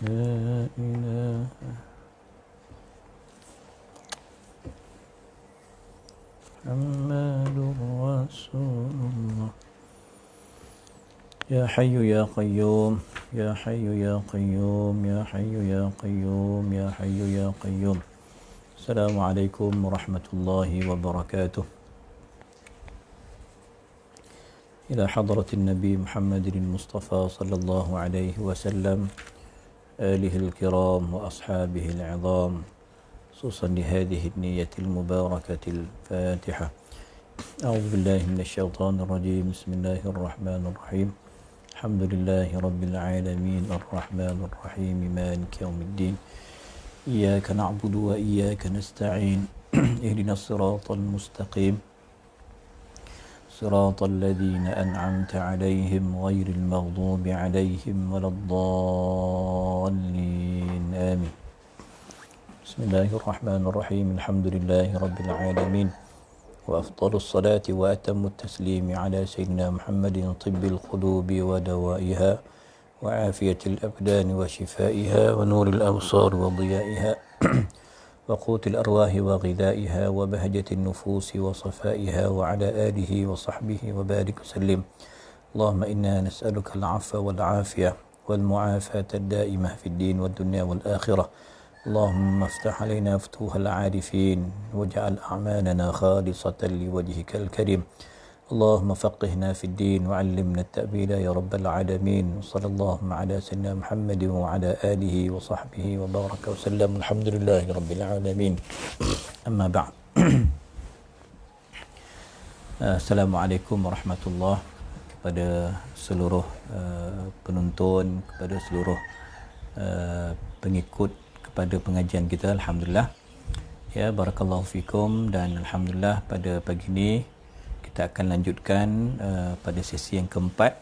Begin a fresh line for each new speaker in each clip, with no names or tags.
لا إله محمد رسول الله. يا حي يا قيوم يا حي يا قيوم يا حي يا قيوم يا حي يا قيوم. السلام عليكم ورحمة الله وبركاته. إلى حضرة النبي محمد المصطفى صلى الله عليه وسلم، آله الكرام وأصحابه العظام، خصوصا لهذه النية المباركة الفاتحة. أعوذ بالله من الشيطان الرجيم. بسم الله الرحمن الرحيم. الحمد لله رب العالمين الرحمن الرحيم مالك يوم الدين. إياك نعبد وإياك نستعين اهدنا الصراط المستقيم صراط الذين أنعمت عليهم غير المغضوب عليهم ولا الضالين آمين. بسم الله الرحمن الرحيم. الحمد لله رب العالمين، وأفضل الصلاة وأتم التسليم على سيدنا محمد طب القلوب ودوائها وعافية الأبدان وشفائها ونور الأبصار وضيائها وقوت الأرواح وغذائها وبهجة النفوس وصفائها، وعلى آله وصحبه وبارك وسلم. اللهم إنا نسألك العفو والعافية والمعافاة الدائمة في الدين والدنيا والآخرة. اللهم افتح علينا فتوح العارفين واجعل أعمالنا خالصة لوجهك الكريم. اللهم فقهنا في الدين وعلمنا التأويل يا رب العالمين. صلى الله على سيدنا محمد وعلى آله وصحبه وبارك وسلم. الحمد لله رب العالمين. أما بعد. Assalamualaikum warahmatullahi kepada seluruh penonton, kepada seluruh pengikut kepada pengajian kita. Alhamdulillah. Ya, barakallahu fikum, dan alhamdulillah pada pagi ini kita akan lanjutkan pada sesi yang keempat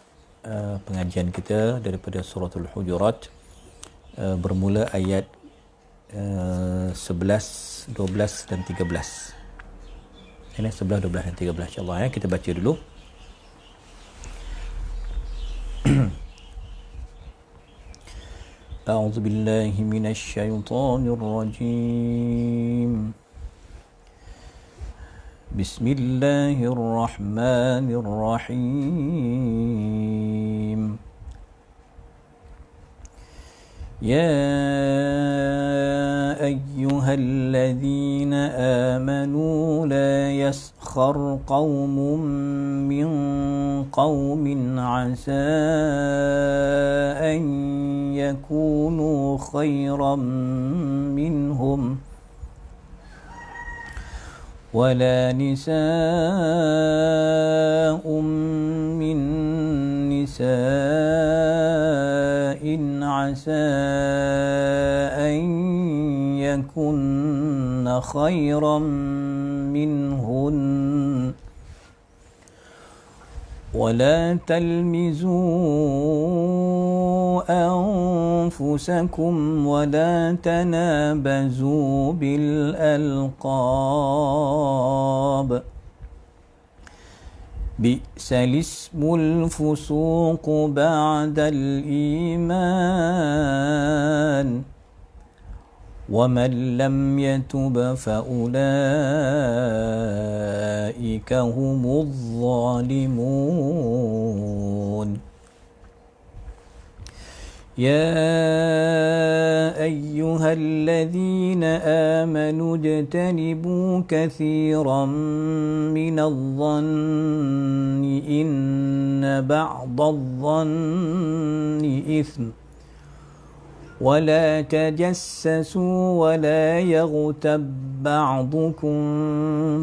pengajian kita daripada suratul Hujurat, bermula ayat 11, 12 dan 13. Ini 11, 12 dan 13 insya-Allah ya. Kita baca dulu. A'udzu billahi minasy syaithanir rajim. Bismillahirrahmanirrahim. Ya ayyuhalladzina amanu la yaskhar qaumun min qaumin 'asa an yakunu khairan minhum ولا نساء من نساء عسى أن يكن خيرا منهن ولا تلمزوا أنفسكم ولا تنابزوا بالألقاب بئس الاسم الفسوق بعد الإيمان ومن لم يتب فأولئك هم الظالمون. يا أيها الذين آمنوا اجتنبوا كثيرا من الظن إن بعض الظن إثم ولا تجسسوا ولا يغتب بعضكم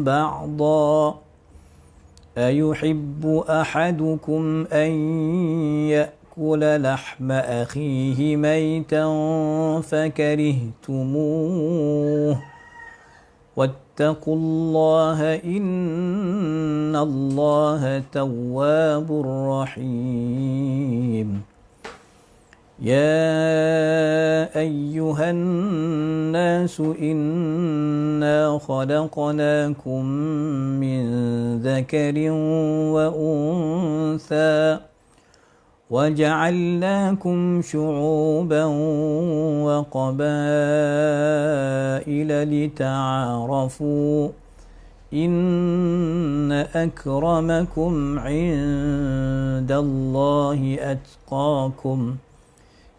بعضا أيحب أحدكم أن يأكل لحم أخيه ميتا فكرهتموه واتقوا الله إن الله تواب رحيم. يا أيها الناس إنا خلقناكم من ذكر وأنثى وجعلناكم شعوبا وقبائل لتعارفوا إن أكرمكم عند الله أتقاكم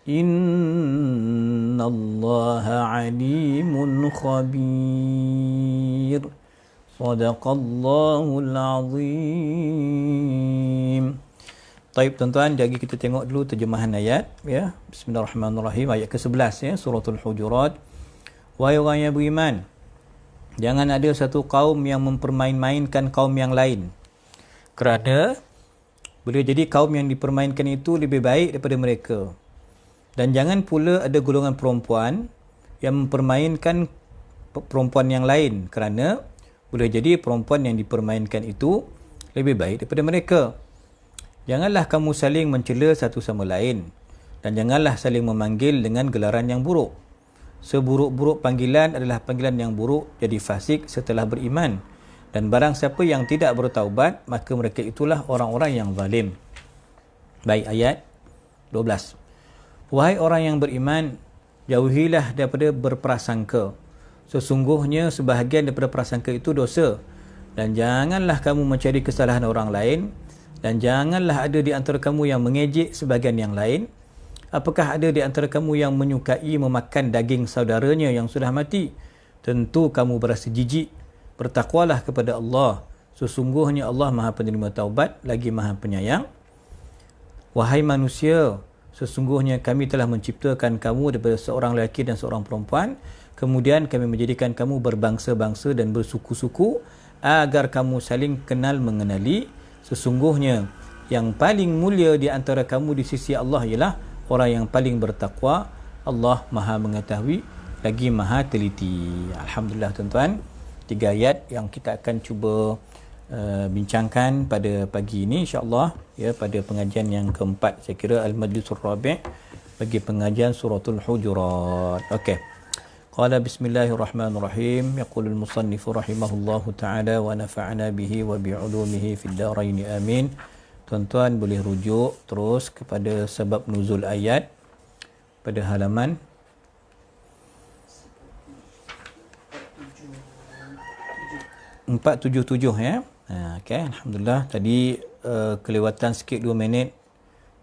إن الله عليم خبير صدق الله العظيم. Taib tuan-tuan, jadi kita tengok dulu terjemahan ayat ya. Bismillahirrahmanirrahim. Ayat ke-11 ya, suratul Hujurat. Wahai orang yang beriman, jangan ada satu kaum yang mempermain-mainkan kaum yang lain. Kerana boleh jadi kaum yang dipermainkan itu lebih baik daripada mereka. Dan jangan pula ada golongan perempuan yang mempermainkan perempuan yang lain, kerana boleh jadi perempuan yang dipermainkan itu lebih baik daripada mereka. Janganlah kamu saling mencela satu sama lain, dan janganlah saling memanggil dengan gelaran yang buruk. Seburuk-buruk panggilan adalah panggilan yang buruk, jadi fasik setelah beriman. Dan barang siapa yang tidak bertaubat, maka mereka itulah orang-orang yang zalim. Baik, ayat 12. Wahai orang yang beriman, jauhilah daripada berprasangka. Sesungguhnya sebahagian daripada prasangka itu dosa. Dan janganlah kamu mencari kesalahan orang lain, dan janganlah ada di antara kamu yang mengejek sebahagian yang lain. Apakah ada di antara kamu yang menyukai memakan daging saudaranya yang sudah mati? Tentu kamu berasa jijik. Bertakwalah kepada Allah. Sesungguhnya Allah Maha Penerima Taubat, lagi Maha Penyayang. Wahai manusia, sesungguhnya kami telah menciptakan kamu daripada seorang lelaki dan seorang perempuan. Kemudian kami menjadikan kamu berbangsa-bangsa dan bersuku-suku agar kamu saling kenal mengenali. Sesungguhnya yang paling mulia di antara kamu di sisi Allah ialah orang yang paling bertakwa. Allah Maha mengetahui lagi Maha teliti. Alhamdulillah tuan-tuan, 3 ayat yang kita akan cuba bincangkan pada pagi ini insya-Allah ya, pada pengajian yang keempat, saya kira al-majlisul rabi' bagi pengajian suratul Hujurat. Okey. Qala bismillahirrahmanirrahim. Yaqulul musannifu rahimahullahu ta'ala wa nafa'ana bihi wa bi'ulumihi fid darain amin. Tuan-tuan boleh rujuk terus kepada sebab nuzul ayat pada halaman 477 ya. Okey, alhamdulillah tadi kelewatan sikit 2 minit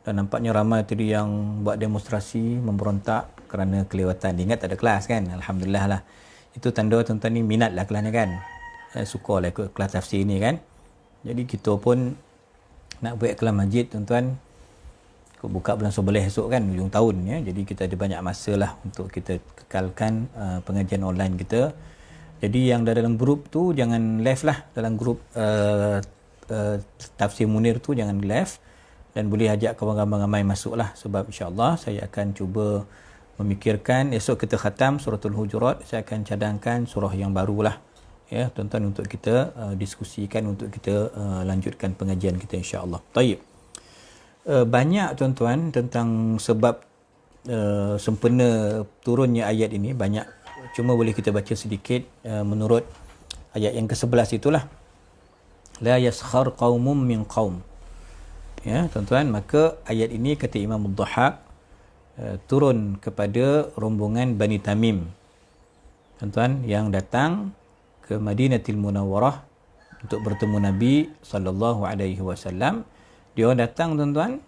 dan nampaknya ramai tadi yang buat demonstrasi memberontak kerana kelewatan. Ingat tak ada kelas kan? Alhamdulillah lah. Itu tanda tuan-tuan ni minat lah kelasnya kan. Suka lah ikut kelas tafsir ni kan. Jadi kita pun nak buat kelas masjid tuan-tuan, buka bulan 11 esok kan, hujung tahun ya. Jadi kita ada banyak masa lah untuk kita kekalkan pengajian online kita. Jadi yang dalam grup tu jangan left lah. Dalam grup Tafsir Munir tu jangan left. Dan boleh ajak kawan-kawan ramai masuk lah. Sebab insyaAllah saya akan cuba memikirkan, esok kita khatam suratul Hujurat, saya akan cadangkan surah yang baru lah ya tuan-tuan, untuk kita diskusikan, untuk kita lanjutkan pengajian kita insya-Allah. Baik. Banyak tuan-tuan tentang sebab sempena turunnya ayat ini banyak, cuma boleh kita baca sedikit menurut ayat yang ke-11 itulah. La yaskhar qaumum min qaum. Ya tuan-tuan, maka ayat ini kata Imam Ad-Dhahhak turun kepada rombongan Bani Tamim tuan-tuan yang datang ke Madinatul Munawwarah untuk bertemu Nabi sallallahu alaihi wasallam. Dia orang datang tuan-tuan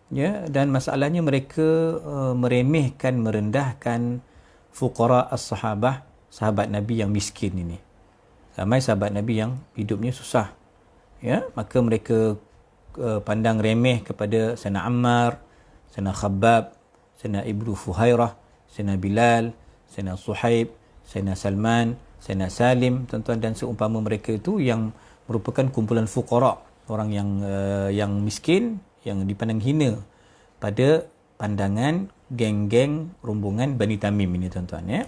ya, dan masalahnya mereka meremehkan, merendahkan fuqara as-sahabah, sahabat Nabi yang miskin ini. Ramai sahabat Nabi yang hidupnya susah ya, maka mereka pandang remeh kepada Sayyidina Ammar, Sayyidina Khabbab, Sayyidina Ibnu Fuhairah, Sayyidina Bilal, Sayyidina Suhaib, Sayyidina Salman, Sayyidina Salim tuan-tuan, dan seumpama mereka itu yang merupakan kumpulan fuqara, orang yang miskin, yang dipandang hina pada pandangan geng-geng rombongan Bani Tamim ini tuan-tuan ya.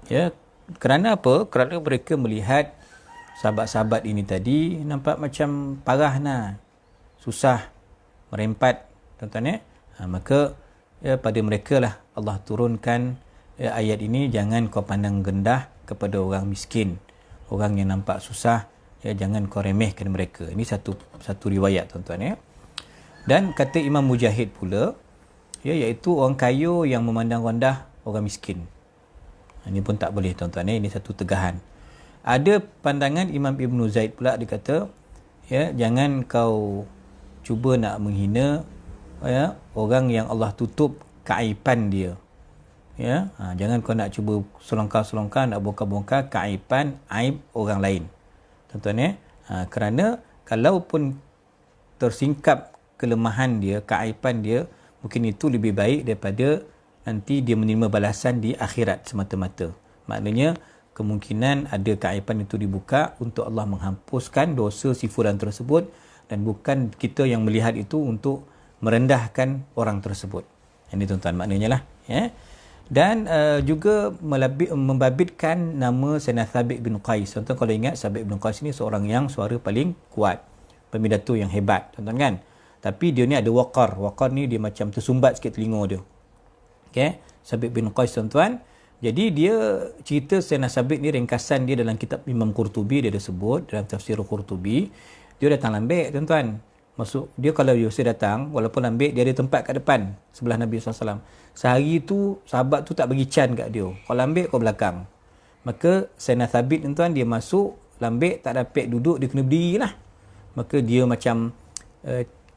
Ya, kerana apa? Kerana mereka melihat sahabat-sahabat ini tadi nampak macam parah nah, susah, merempat tuan-tuan ya. Maka ya, pada mereka lah Allah turunkan ayat ini, jangan kau pandang rendah kepada orang miskin, orang yang nampak susah ya, jangan kau remehkan mereka. Ini satu riwayat tuan-tuan ya. Dan kata Imam Mujahid pula, ya, iaitu orang kaya yang memandang rendah orang miskin. Ini pun tak boleh tuan-tuan, ini satu tegahan. Ada pandangan Imam Ibn Zaid pula, dia kata, ya, jangan kau cuba nak menghina, ya, orang yang Allah tutup keaiban dia. Ya, jangan kau nak cuba selongkar-selongkar, nak bongkar-bongkar keaiban, aib orang lain. Tuan-tuan, ya. Kerana kalaupun tersingkap kelemahan dia, keaiban dia, mungkin itu lebih baik daripada nanti dia menerima balasan di akhirat semata-mata. Maknanya kemungkinan ada keaiban itu dibuka untuk Allah menghapuskan dosa si fulan tersebut, dan bukan kita yang melihat itu untuk merendahkan orang tersebut. Ini tuan-tuan maknanya lah, ya. Dan juga membabitkan nama Sayyidina Thabit bin Qais. Tuan-tuan kalau ingat, Thabit bin Qais ni seorang yang suara paling kuat, pemidato yang hebat, tuan-tuan kan. Tapi dia ni ada waqar. Waqar ni dia macam tersumbat sikit telinga dia. Okay, Thabit bin Qais, tuan-tuan. Jadi dia cerita Sayyidina Thabit ni, ringkasan dia dalam kitab Imam Qurtubi, dia ada sebut dalam tafsir Qurtubi. Dia datang lambik, tuan-tuan. Masuk dia, kalau dia datang, walaupun lambik, dia ada tempat kat depan sebelah Nabi SAW. Sehari tu sahabat tu tak bagi can kat dia. Kau lambik, kau belakang. Maka Sayyidina Thabit, tuan-tuan, dia masuk lambik, tak dapat duduk, dia kena berdiri lah. Maka dia macam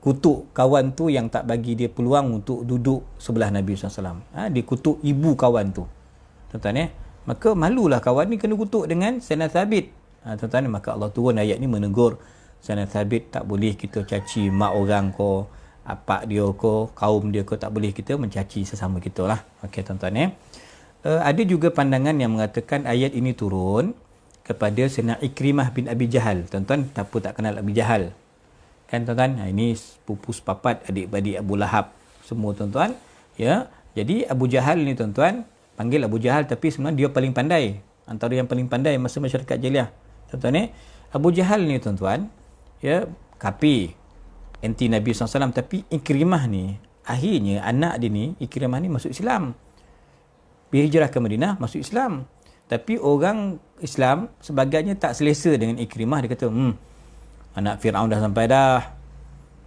kutuk kawan tu yang tak bagi dia peluang untuk duduk sebelah Nabi SAW. Dia kutuk ibu kawan tu, tuan-tuan, ya. Maka malulah kawan ni kena kutuk dengan Sayyidina Thabit. Tuan-tuan, maka Allah turun ayat ni menegur Sayyidina Thabit, tak boleh kita caci mak orang ko, apak dia ko, kaum dia ko, tak boleh kita mencaci sesama kita lah. Okey, tuan-tuan, ya. Ada juga pandangan yang mengatakan ayat ini turun kepada Sayyidina Ikrimah bin Abi Jahal. Tuan-tuan, siapa tak kenal Abi Jahal? Kan, tuan-tuan, ini sepupu sepapat adik-beradik Abu Lahab semua, tuan-tuan, ya. Jadi Abu Jahal ni, tuan-tuan, panggil Abu Jahal, tapi sebenarnya dia paling pandai, antara yang paling pandai masa masyarakat jahiliah, tuan-tuan, ya. Abu Jahal ni, tuan-tuan, ya, kafir, anti Nabi SAW. Tapi Ikrimah ni, akhirnya anak dia ni, Ikrimah ni masuk Islam, berhijrah ke Madinah, masuk Islam. Tapi orang Islam sebagainya tak selesa dengan Ikrimah. Dia kata, anak Fir'aun dah sampai dah.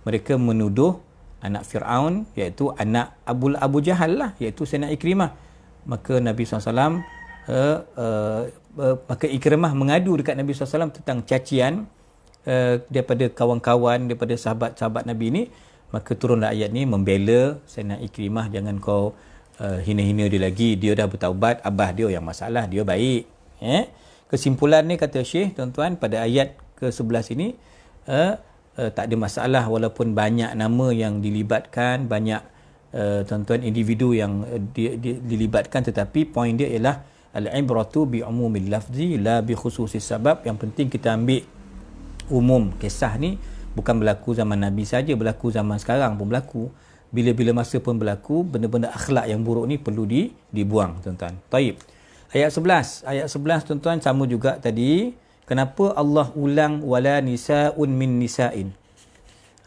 Mereka menuduh anak Fir'aun, iaitu anak Abu Jahal lah, iaitu Sayyidina Ikrimah. Maka Nabi SAW, maka Ikrimah mengadu dekat Nabi SAW tentang cacian daripada kawan-kawan, daripada sahabat-sahabat Nabi ni. Maka turunlah ayat ni membela Sayyidina Ikrimah, jangan kau hina-hina dia lagi, dia dah bertaubat, abah dia yang masalah, dia baik. Kesimpulan ni, kata Syekh, tuan-tuan, pada ayat ke-11 ini, tak ada masalah walaupun banyak nama yang dilibatkan, banyak tuan-tuan individu yang dilibatkan, tetapi poin dia ialah al-ibratu bi umumil lafzi la bi khususis sabab. Yang penting kita ambil umum kisah ni, bukan berlaku zaman Nabi saja, berlaku zaman sekarang pun berlaku, bila-bila masa pun berlaku. Benda-benda akhlak yang buruk ni perlu dibuang, tuan-tuan. Taib. Ayat 11, tuan-tuan, sama juga tadi. Kenapa Allah ulang wala nisaun min nisain?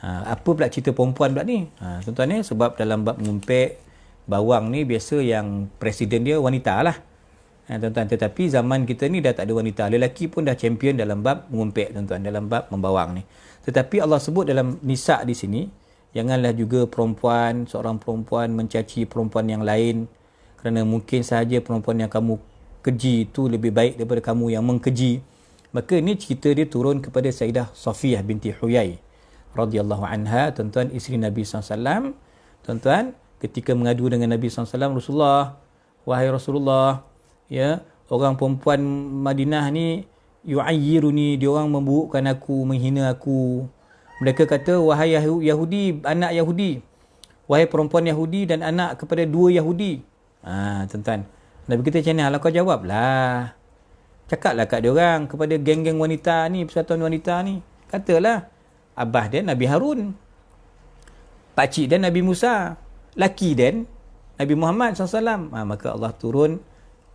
Apa pula cerita perempuan pula ni? Tuan-tuan, ni sebab dalam bab mengumpet bawang ni biasa yang presiden dia wanita lah. Tuan-tuan, tetapi zaman kita ni dah tak ada wanita. Lelaki pun dah champion dalam bab mengumpet, tuan-tuan, dalam bab membawang ni. Tetapi Allah sebut dalam nisa di sini, janganlah juga seorang perempuan mencaci perempuan yang lain, kerana mungkin sahaja perempuan yang kamu keji itu lebih baik daripada kamu yang mengkeji. Maka ni cerita dia turun kepada Sayyidah Safiyah binti Huyai radhiyallahu anha, tuan-tuan, isteri Nabi SAW. Tuan-tuan, ketika mengadu dengan Nabi SAW, Rasulullah, wahai Rasulullah, ya, orang perempuan Madinah ni yu'ayyiruni, dia orang memburukkan aku, menghina aku. Mereka kata, wahai Yahudi, anak Yahudi, wahai perempuan Yahudi dan anak kepada dua Yahudi. Tuan-tuan, Nabi kita macam mana? Kalau kau jawab lah, cakaplah kat dia orang, kepada geng-geng wanita ni, persatuan wanita ni, katalah abah dia Nabi Harun, pakcik dia Nabi Musa, laki dia Nabi Muhammad SAW. Maka Allah turun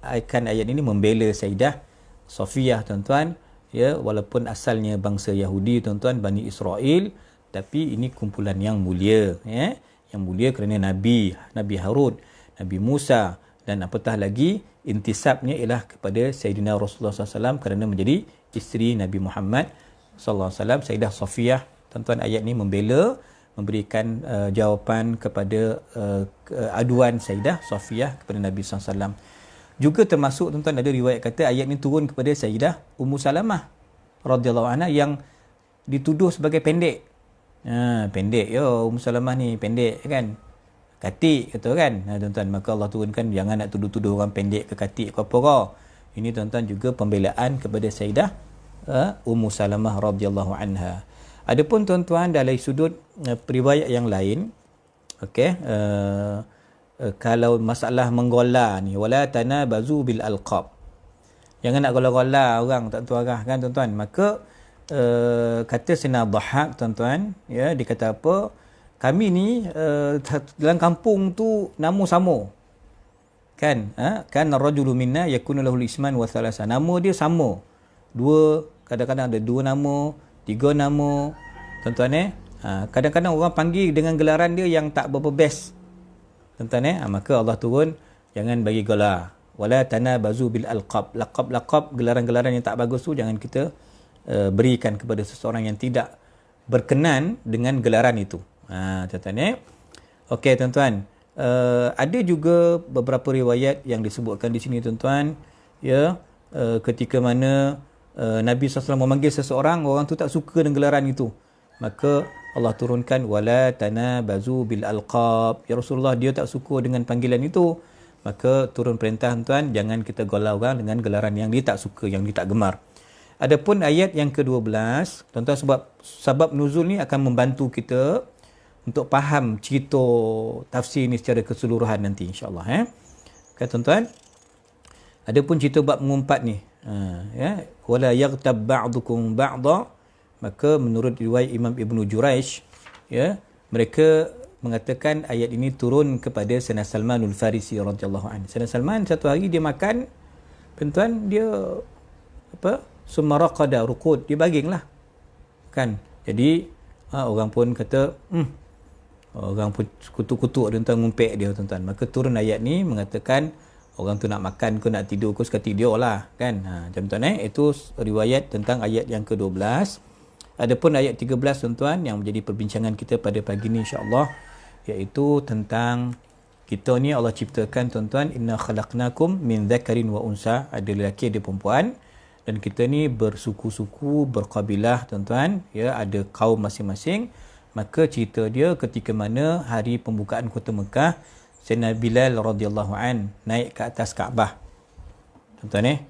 ayat ini membela Sayyidah Safiyah, tuan-tuan, ya, walaupun asalnya bangsa Yahudi, tuan-tuan, Bani Israel, tapi ini kumpulan yang mulia, ya, yang mulia kerana Nabi Harun, Nabi Musa, dan apatah lagi intisabnya ialah kepada Sayyidina Rasulullah SAW kerana menjadi isteri Nabi Muhammad SAW, Sayyidah Safiyah. Tuan-tuan, ayat ni membela memberikan jawapan kepada aduan Sayyidah Safiyah kepada Nabi SAW. Juga termasuk tuan-tuan ada riwayat kata ayat ni turun kepada Sayyidah Ummu Salamah radhiyallahu anha yang dituduh sebagai pendek. Pendek Ummu Salamah ni pendek kan. Katik kata kan. Tuan-tuan, maka Allah turunkan jangan nak tuduh-tuduh orang pendek ke katik ke apa. Ini tuan-tuan juga pembelaan kepada Sayyidah Ummu Salamah radhiyallahu anha. Adapun tuan-tuan dari sudut riwayat yang lain, okey, kalau masalah menggola ni, wala tanabazu bil alqab. Jangan nak gola-gola orang tak tentu arah kan tuan-tuan. Maka kata Sayyidina Dhahhak tuan-tuan, ya, dia kata apa? Kami ni dalam kampung tu nama sama. Kan? Kan ar-rajulu minna yakunu lahu al-isman wa thalasa. Nama dia sama. Dua, kadang-kadang ada dua nama, tiga nama, tuan-tuan kadang-kadang orang panggil dengan gelaran dia yang tak berapa best, tuan-tuan maka Allah turun jangan bagi gelar, wala tanabazu bil alqab. Laqab gelaran-gelaran yang tak bagus tu jangan kita berikan kepada seseorang yang tidak berkenan dengan gelaran itu. Tuan-tuan okey tuan-tuan, ada juga beberapa riwayat yang disebutkan di sini tuan-tuan, ya, ketika mana Nabi SAW memanggil seseorang, orang tu tak suka dengan gelaran itu, maka Allah turunkan wala tanabazu bil alqab. Ya Rasulullah, dia tak suka dengan panggilan itu, maka turun perintah tuan, jangan kita gola orang dengan gelaran yang dia tak suka, yang dia tak gemar. Adapun ayat yang ke-12 tuan-tuan, sebab nuzul ni akan membantu kita untuk faham cerita tafsir ni secara keseluruhan nanti insya-Allah Okay, tuan-tuan, adapun cerita bab mengumpat ni, ya, wala yaghtab ba'dukum ba'dha, maka menurut riwayat Imam Ibnu Juraish, ya, mereka mengatakan ayat ini turun kepada Sayyidina Salmanul Farisi radhiyallahu anhu. Sayyidina Salman satu hari dia makan, tuan-tuan, dia summa raqada ruqud, dia baginglah kan. Jadi orang pun kata orang pun kutuk-kutuk dia, tuan, ngumpet dia tuan-tuan. Maka turun ayat ni mengatakan orang tu nak makan ke nak tidur ke sekati dia lah kan. Macam tuan itu riwayat tentang ayat yang ke-12. Adapun ayat 13 tuan-tuan yang menjadi perbincangan kita pada pagi ni insya-Allah, iaitu tentang kita ni Allah ciptakan tuan-tuan, inna khalaqnakum min dzakarin wa unsa, ada lelaki ada perempuan, dan kita ni bersuku-suku, berkabilah tuan-tuan, ya, ada kaum masing-masing. Maka cerita dia ketika mana hari pembukaan kota Mekah, Sayyidina Bilal radhiyallahu an naik ke atas Kaabah. Tuan-tuan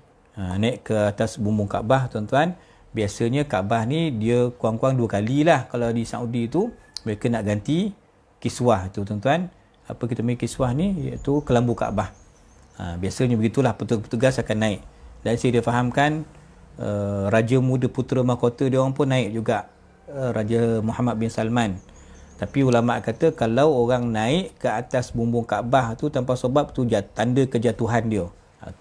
naik ke atas bumbung Kaabah tuan-tuan. Biasanya Kaabah ni dia kurang-kurang 2 kali lah. Kalau di Saudi tu mereka nak ganti kiswah tu tuan-tuan. Apa kita panggil kiswah ni, iaitu kelambu Kaabah. Biasanya begitulah, petugas akan naik. Dan saya dia fahamkan Raja Muda Putera Mahkota dia orang pun naik juga, Raja Muhammad bin Salman. Tapi ulama kata kalau orang naik ke atas bumbung Kaabah tu tanpa sebab tu tanda kejatuhan dia.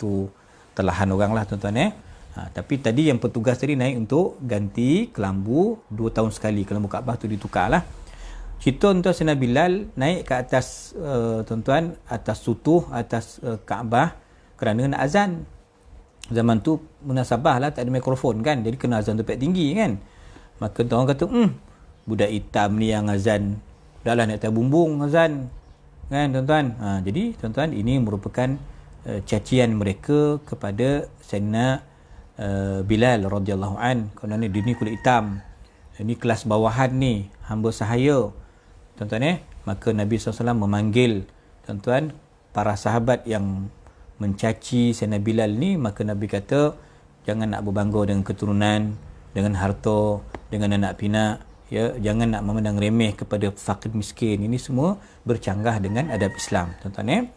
Tu terlahan orang lah tuan-tuan tapi tadi yang petugas tadi naik untuk ganti kelambu 2 tahun sekali, kelambu Kaabah tu ditukarlah. Cerita tuan Sayyidina Bilal naik ke atas tuan-tuan, atas sutuh, atas Kaabah kerana nak azan. Zaman tu munasabah lah, tak ada mikrofon kan, jadi kena azan tempat tinggi kan. Maka orang kata budak hitam ni yang azan, dah lah nak atas bumbung azan kan tuan-tuan. Jadi tuan-tuan, ini merupakan cacian mereka kepada Sayyidina Bilal radhiyallahu an, kerana dia ni kulit hitam, ini kelas bawahan ni, hamba sahaya tuan-tuan Maka Nabi SAW memanggil tuan-tuan para sahabat yang mencaci Sayyidina Bilal ni. Maka Nabi kata jangan nak berbangga dengan keturunan, dengan harta, dengan anak pinak, ya, jangan nak memandang remeh kepada fakir miskin. Ini semua bercanggah dengan adab Islam tuan-tuan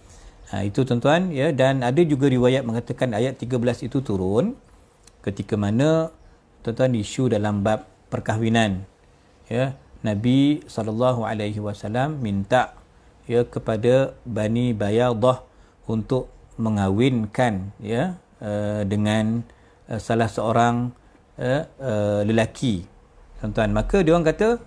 itu tuan-tuan, ya. Dan ada juga riwayat mengatakan ayat 13 itu turun ketika mana tuan-tuan isu dalam bab perkahwinan, ya. Nabi SAW minta, ya, kepada Bani Bayadah untuk mengawinkan, ya, dengan salah seorang lelaki tuan-tuan. Maka dia orang kata,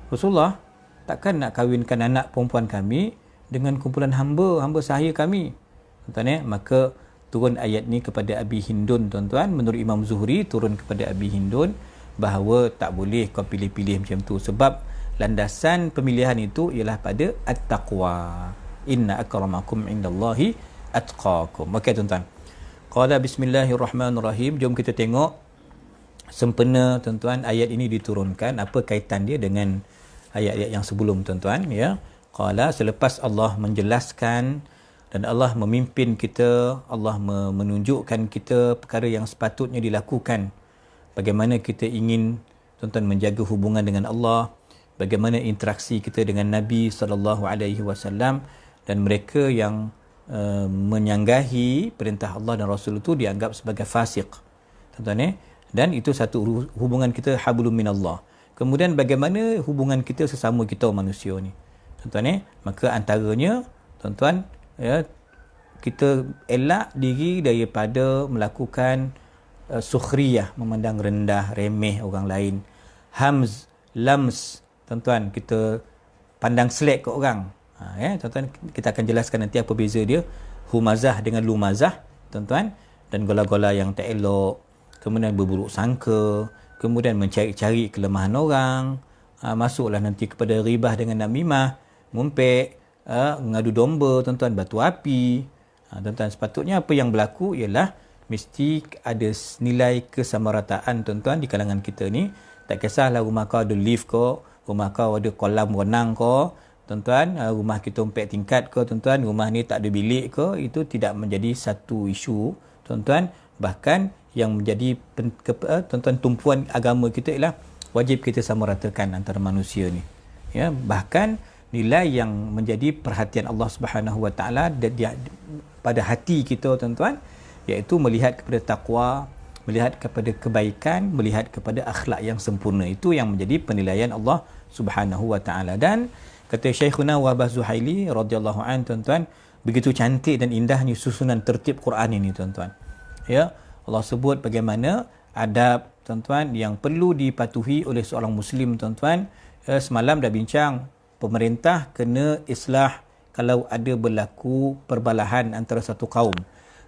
Rasulullah, takkan nak kahwinkan anak perempuan kami dengan kumpulan hamba sahaya kami tuan-tuan Maka turun ayat ni kepada Abi Hindun tuan-tuan. Menurut Imam Zuhri turun kepada Abi Hindun bahawa tak boleh kau pilih-pilih macam tu, sebab landasan pemilihan itu ialah pada at-taqwa. Inna akramakum indallahi atqakum. Okey tuan-tuan. Qala bismillahirrahmanirrahim. Jom kita tengok sempena tuan-tuan ayat ini diturunkan, apa kaitan dia dengan ayat-ayat yang sebelum tuan-tuan, ya. Qala, selepas Allah menjelaskan dan Allah memimpin kita, Allah menunjukkan kita perkara yang sepatutnya dilakukan. Bagaimana kita ingin tuan-tuan menjaga hubungan dengan Allah, bagaimana interaksi kita dengan Nabi sallallahu alaihi wasallam, dan mereka yang menyanggahi perintah Allah dan Rasul itu dianggap sebagai fasik. Tuan-tuan, dan itu satu hubungan kita hablum minallah. Kemudian bagaimana hubungan kita sesama kita manusia ni. Tuan-tuan, maka antaranya tuan-tuan, ya, kita elak diri daripada melakukan sukhriyah, memandang rendah, remeh orang lain. Hamz, lams, tuan-tuan, kita pandang selek ke orang. Tuan-tuan, kita akan jelaskan nanti apa beza dia humazah dengan lumazah, tuan-tuan, dan gola-gola yang tak elok, kemudian berburuk sangka, kemudian mencari-cari kelemahan orang, masuklah nanti kepada ribah dengan namimah, mumpek, mengadu domba, tuan-tuan, batu api. Tuan-tuan, sepatutnya apa yang berlaku ialah mesti ada nilai kesamarataan, tuan-tuan, di kalangan kita ni. Tak kisahlah rumah kau ada lift ke, rumah kau ada kolam renang ke, tuan-tuan, rumah kita 4 tingkat ke, tuan-tuan, rumah ni tak ada bilik ke, itu tidak menjadi satu isu, tuan-tuan. Bahkan yang menjadi tuan-tuan tumpuan agama kita ialah wajib kita samaratakan antara manusia ni, ya. Bahkan nilai yang menjadi perhatian Allah Subhanahu Wa Taala pada hati kita, tuan-tuan, iaitu melihat kepada takwa, melihat kepada kebaikan, melihat kepada akhlak yang sempurna. Itu yang menjadi penilaian Allah Subhanahu Wa Taala. Dan kata Syekhuna Wahbah Zuhaili radhiyallahu an, tuan-tuan, begitu cantik dan indahnya susunan tertib Quran ini, tuan-tuan. Ya, Allah sebut bagaimana adab, tuan-tuan, yang perlu dipatuhi oleh seorang muslim, tuan-tuan. Semalam dah bincang, pemerintah kena islah kalau ada berlaku perbalahan antara satu kaum.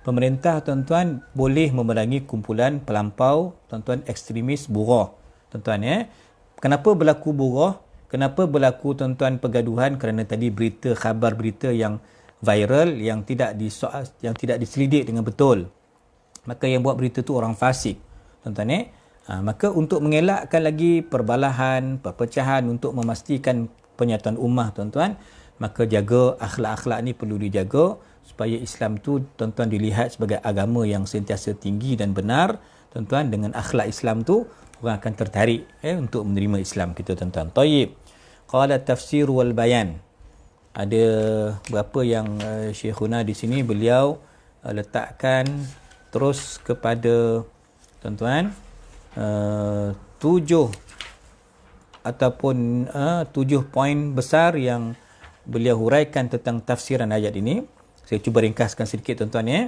Pemerintah, tuan-tuan, boleh memerangi kumpulan pelampau, tuan-tuan, ekstremis bughah, tuan-tuan, ya. Kenapa berlaku bughah? Kenapa berlaku, tuan-tuan, pergaduhan? Kerana tadi berita, khabar berita yang viral, yang tidak diselidik dengan betul. Maka yang buat berita tu orang fasik, tuan-tuan, maka untuk mengelakkan lagi perbalahan, perpecahan, untuk memastikan penyatuan ummah, tuan-tuan, maka jaga akhlak-akhlak ni perlu dijaga supaya Islam tu, tuan-tuan, dilihat sebagai agama yang sentiasa tinggi dan benar, tuan-tuan. Dengan akhlak Islam tu orang akan tertarik untuk menerima Islam kita, tuan-tuan. Tayyib. Qala tafsir wal bayan. Ada berapa yang Syekhuna di sini beliau letakkan terus kepada, tuan-tuan, 7 ataupun 7 poin besar yang beliau huraikan tentang tafsiran ayat ini. Saya cuba ringkaskan sedikit, tuan-tuan, ya.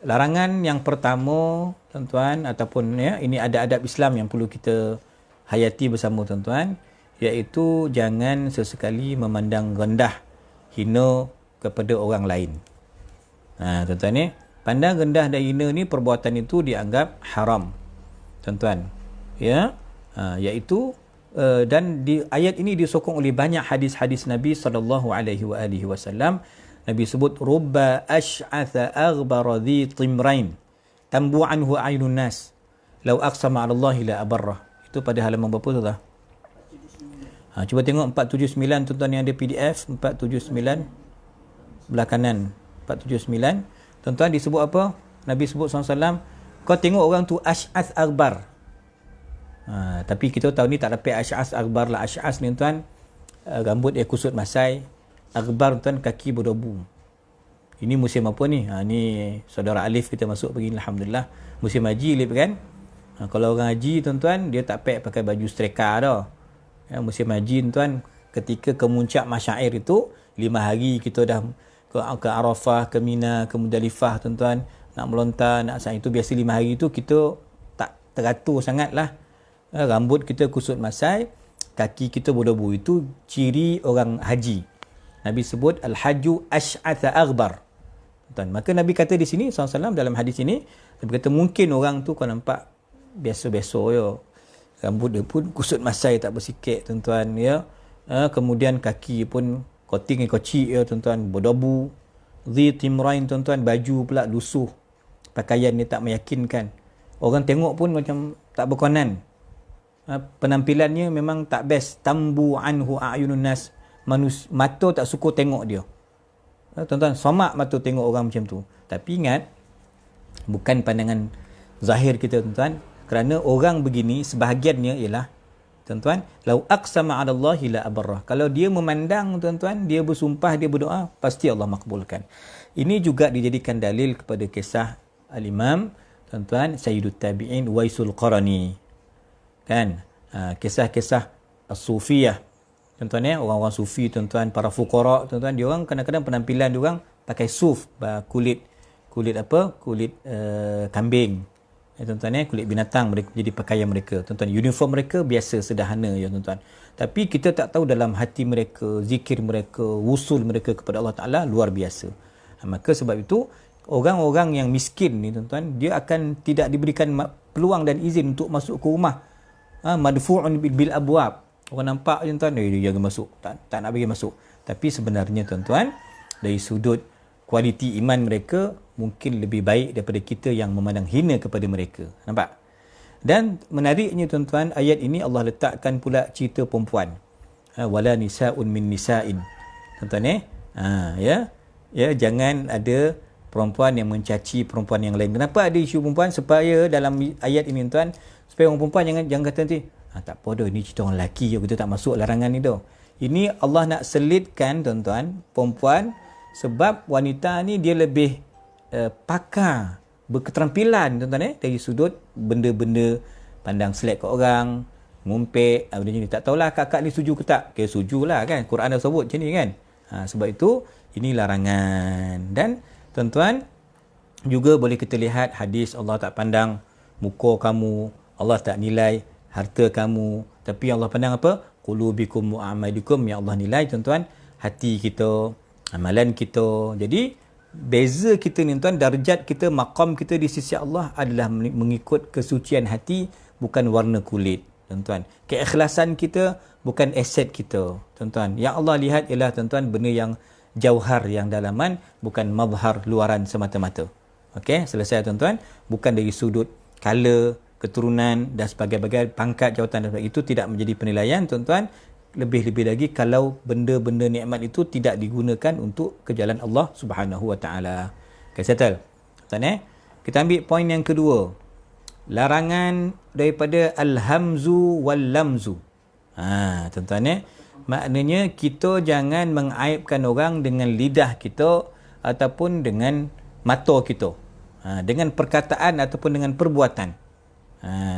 Larangan yang pertama, tuan-tuan, ataupun, ya, ini ada adab Islam yang perlu kita hayati bersama, tuan-tuan, iaitu jangan sesekali memandang rendah, hina kepada orang lain. Tuan-tuan, ni pandang rendah dan hina ni, perbuatan itu dianggap haram, tuan-tuan, ya. Iaitu dan di ayat ini disokong oleh banyak hadis-hadis Nabi sallallahu alaihi wasallam. Nabi sebut rubba ash'atha aghbara dhi timrain tambu anhu ayunun nas law aqsama 'ala Allah la abarrah. Itu pada halaman berapa tu dah? Cuba tengok 479, tuan-tuan, yang ada PDF 479 belah kanan 479. Tuan-tuan, disebut apa? Nabi sebut SAW, kau tengok orang tu ash'ath aghbar. Tapi kita tahu ni tak dapat ash'ath aghbar lah. Ash'ath ni, tuan, rambut dia kusut masai. Aghbar, tuan, kaki berdebu. Ini musim apa ni? Ni saudara Alif kita masuk pergi, alhamdulillah. Musim haji, Alif, kan? Kalau orang haji, tuan-tuan, dia tak pakai baju streka dah. Musim haji, tuan, ketika kemuncak masyair itu 5 hari kita dah ke Arafah, ke Mina, ke Muzdalifah, tuan-tuan, nak melontar, nak saat itu biasa 5 hari itu kita tak teratur sangat lah. Rambut kita kusut masai, kaki kita berdebu. Itu ciri orang haji. Nabi sebut al-hajju ash'atha aghbar. Tuan, maka Nabi kata di sini SAW dalam hadis ini, Nabi kata mungkin orang tu kau nampak biasa-biasa, ya, rambut dia pun kusut masai, tak bersikit, tuan-tuan, ya, kemudian kaki pun koting kocik ya tuan-tuan, berdebu. Dhi timrain tuan-tuan, baju pula lusuh, pakaian dia tak meyakinkan, orang tengok pun macam tak berkenan. Penampilannya memang tak best. Tambu anhu a'yunun nas, mata tak suka tengok dia. Tuan-tuan, somak mata tengok orang macam tu. Tapi ingat, bukan pandangan zahir kita tuan-tuan, kerana orang begini sebahagiannya ialah tuan-tuan, lau aqsama 'ala Allah la abarrah. Kalau dia memandang tuan-tuan, dia bersumpah, dia berdoa, pasti Allah makbulkan. Ini juga dijadikan dalil kepada kisah al-Imam tuan-tuan Sayyidut Tabi'in Waisul Qarani. Kan? Kisah-kisah as-sufiyah. Tuan-tuan orang-orang sufi tuan-tuan, para fuqara tuan-tuan, dia orang kadang-kadang penampilan dia orang pakai suf, kulit kambing. Tuan-tuan kulit binatang mereka jadi pakaian mereka. Tuan-tuan, uniform mereka biasa sederhana ya tuan-tuan. Tapi kita tak tahu dalam hati mereka, zikir mereka, wusul mereka kepada Allah Taala luar biasa. Maka sebab itu orang-orang yang miskin ni tuan-tuan, dia akan tidak diberikan peluang dan izin untuk masuk ke rumah. Madfu'un bil abwab. Orang nampak tuan-tuan, dia jangan masuk, tak nak bagi masuk. Tapi sebenarnya tuan-tuan, dari sudut kualiti iman mereka mungkin lebih baik daripada kita yang memandang hina kepada mereka. Nampak? Dan menariknya tuan-tuan, ayat ini Allah letakkan pula cerita perempuan. Wala nisa'un min nisa'in. Tuan-tuan ya, jangan ada perempuan yang mencaci perempuan yang lain. Kenapa ada isu perempuan? Supaya dalam ayat ini tuan, supaya orang perempuan jangan kata nanti, tak apa dah, ini cerita orang lelaki, kita tak masuk larangan ni dah. Ini Allah nak selitkan tuan-tuan, perempuan, sebab wanita ni dia lebih pakar, berketerampilan tuan-tuan dari sudut benda-benda, pandang selek kat orang, ngumpet, benda ni. Tak tahulah kakak ni setuju ke tak. Setujulah kan, Quran dah sebut macam ni kan. Sebab itu ini larangan. Dan tuan-tuan, juga boleh kita lihat hadis, Allah tak pandang muka kamu, Allah tak nilai harta kamu, tapi Allah pandang apa? Qulubikum wa a'malikum. Yang Allah nilai tuan-tuan hati kita, amalan kita. Jadi beza kita ni tuan, darjat kita, maqam kita di sisi Allah adalah mengikut kesucian hati, bukan warna kulit tuan-tuan. Keikhlasan kita bukan aset kita tuan-tuan. Yang Allah lihat ialah tuan-tuan benda yang jauhar, yang dalaman, bukan mazhar luaran semata-mata. Okey, selesai tuan-tuan. Bukan dari sudut color, keturunan dan sebagainya, pangkat, jawatan dan sebagainya. Itu tidak menjadi penilaian tuan-tuan. Lebih-lebih lagi kalau benda-benda nikmat itu tidak digunakan untuk ke jalan Allah Subhanahu Wa Taala. Okay, settle. Tuan kita ambil poin yang kedua. Larangan daripada al-hamzu wal-lamzu. Tuan-tuan maknanya kita jangan mengaibkan orang dengan lidah kita ataupun dengan mata kita. Dengan perkataan ataupun dengan perbuatan.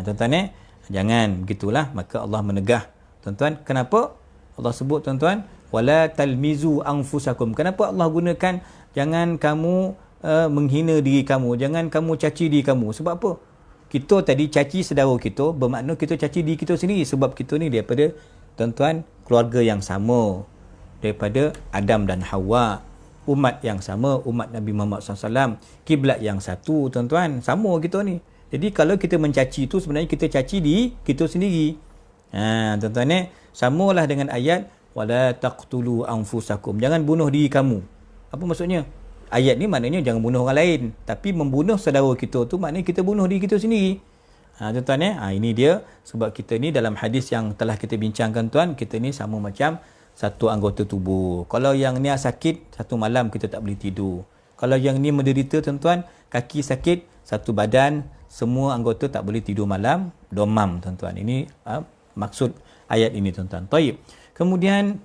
Tuan-tuan jangan begitulah. Maka Allah menegah tuan-tuan. Kenapa Allah sebut tuan-tuan wala talmizu anfusakum? Kenapa Allah gunakan jangan kamu menghina diri kamu, jangan kamu caci diri kamu? Sebab apa? Kita tadi caci saudara kita, bermakna kita caci diri kita sendiri. Sebab kita ni daripada tuan-tuan keluarga yang sama, daripada Adam dan Hawa, umat yang sama, umat Nabi Muhammad SAW, kiblat yang satu tuan-tuan, sama kita ni. Jadi kalau kita mencaci itu sebenarnya kita caci di kita sendiri. Tuan-tuan samalah dengan ayat wala taqtulu anfusakum. Jangan bunuh diri kamu. Apa maksudnya? Ayat ni maknanya jangan bunuh orang lain, tapi membunuh saudara kita tu maknanya kita bunuh diri kita sendiri. Tuan-tuan ini dia. Sebab kita ni dalam hadis yang telah kita bincangkan tuan, kita ni sama macam satu anggota tubuh. Kalau yang ni sakit, satu malam kita tak boleh tidur. Kalau yang ni menderita tuan-tuan, kaki sakit, satu badan, semua anggota tak boleh tidur malam, domam tuan-tuan. Ini maksud ayat ini tuan-tuan. Baik. Kemudian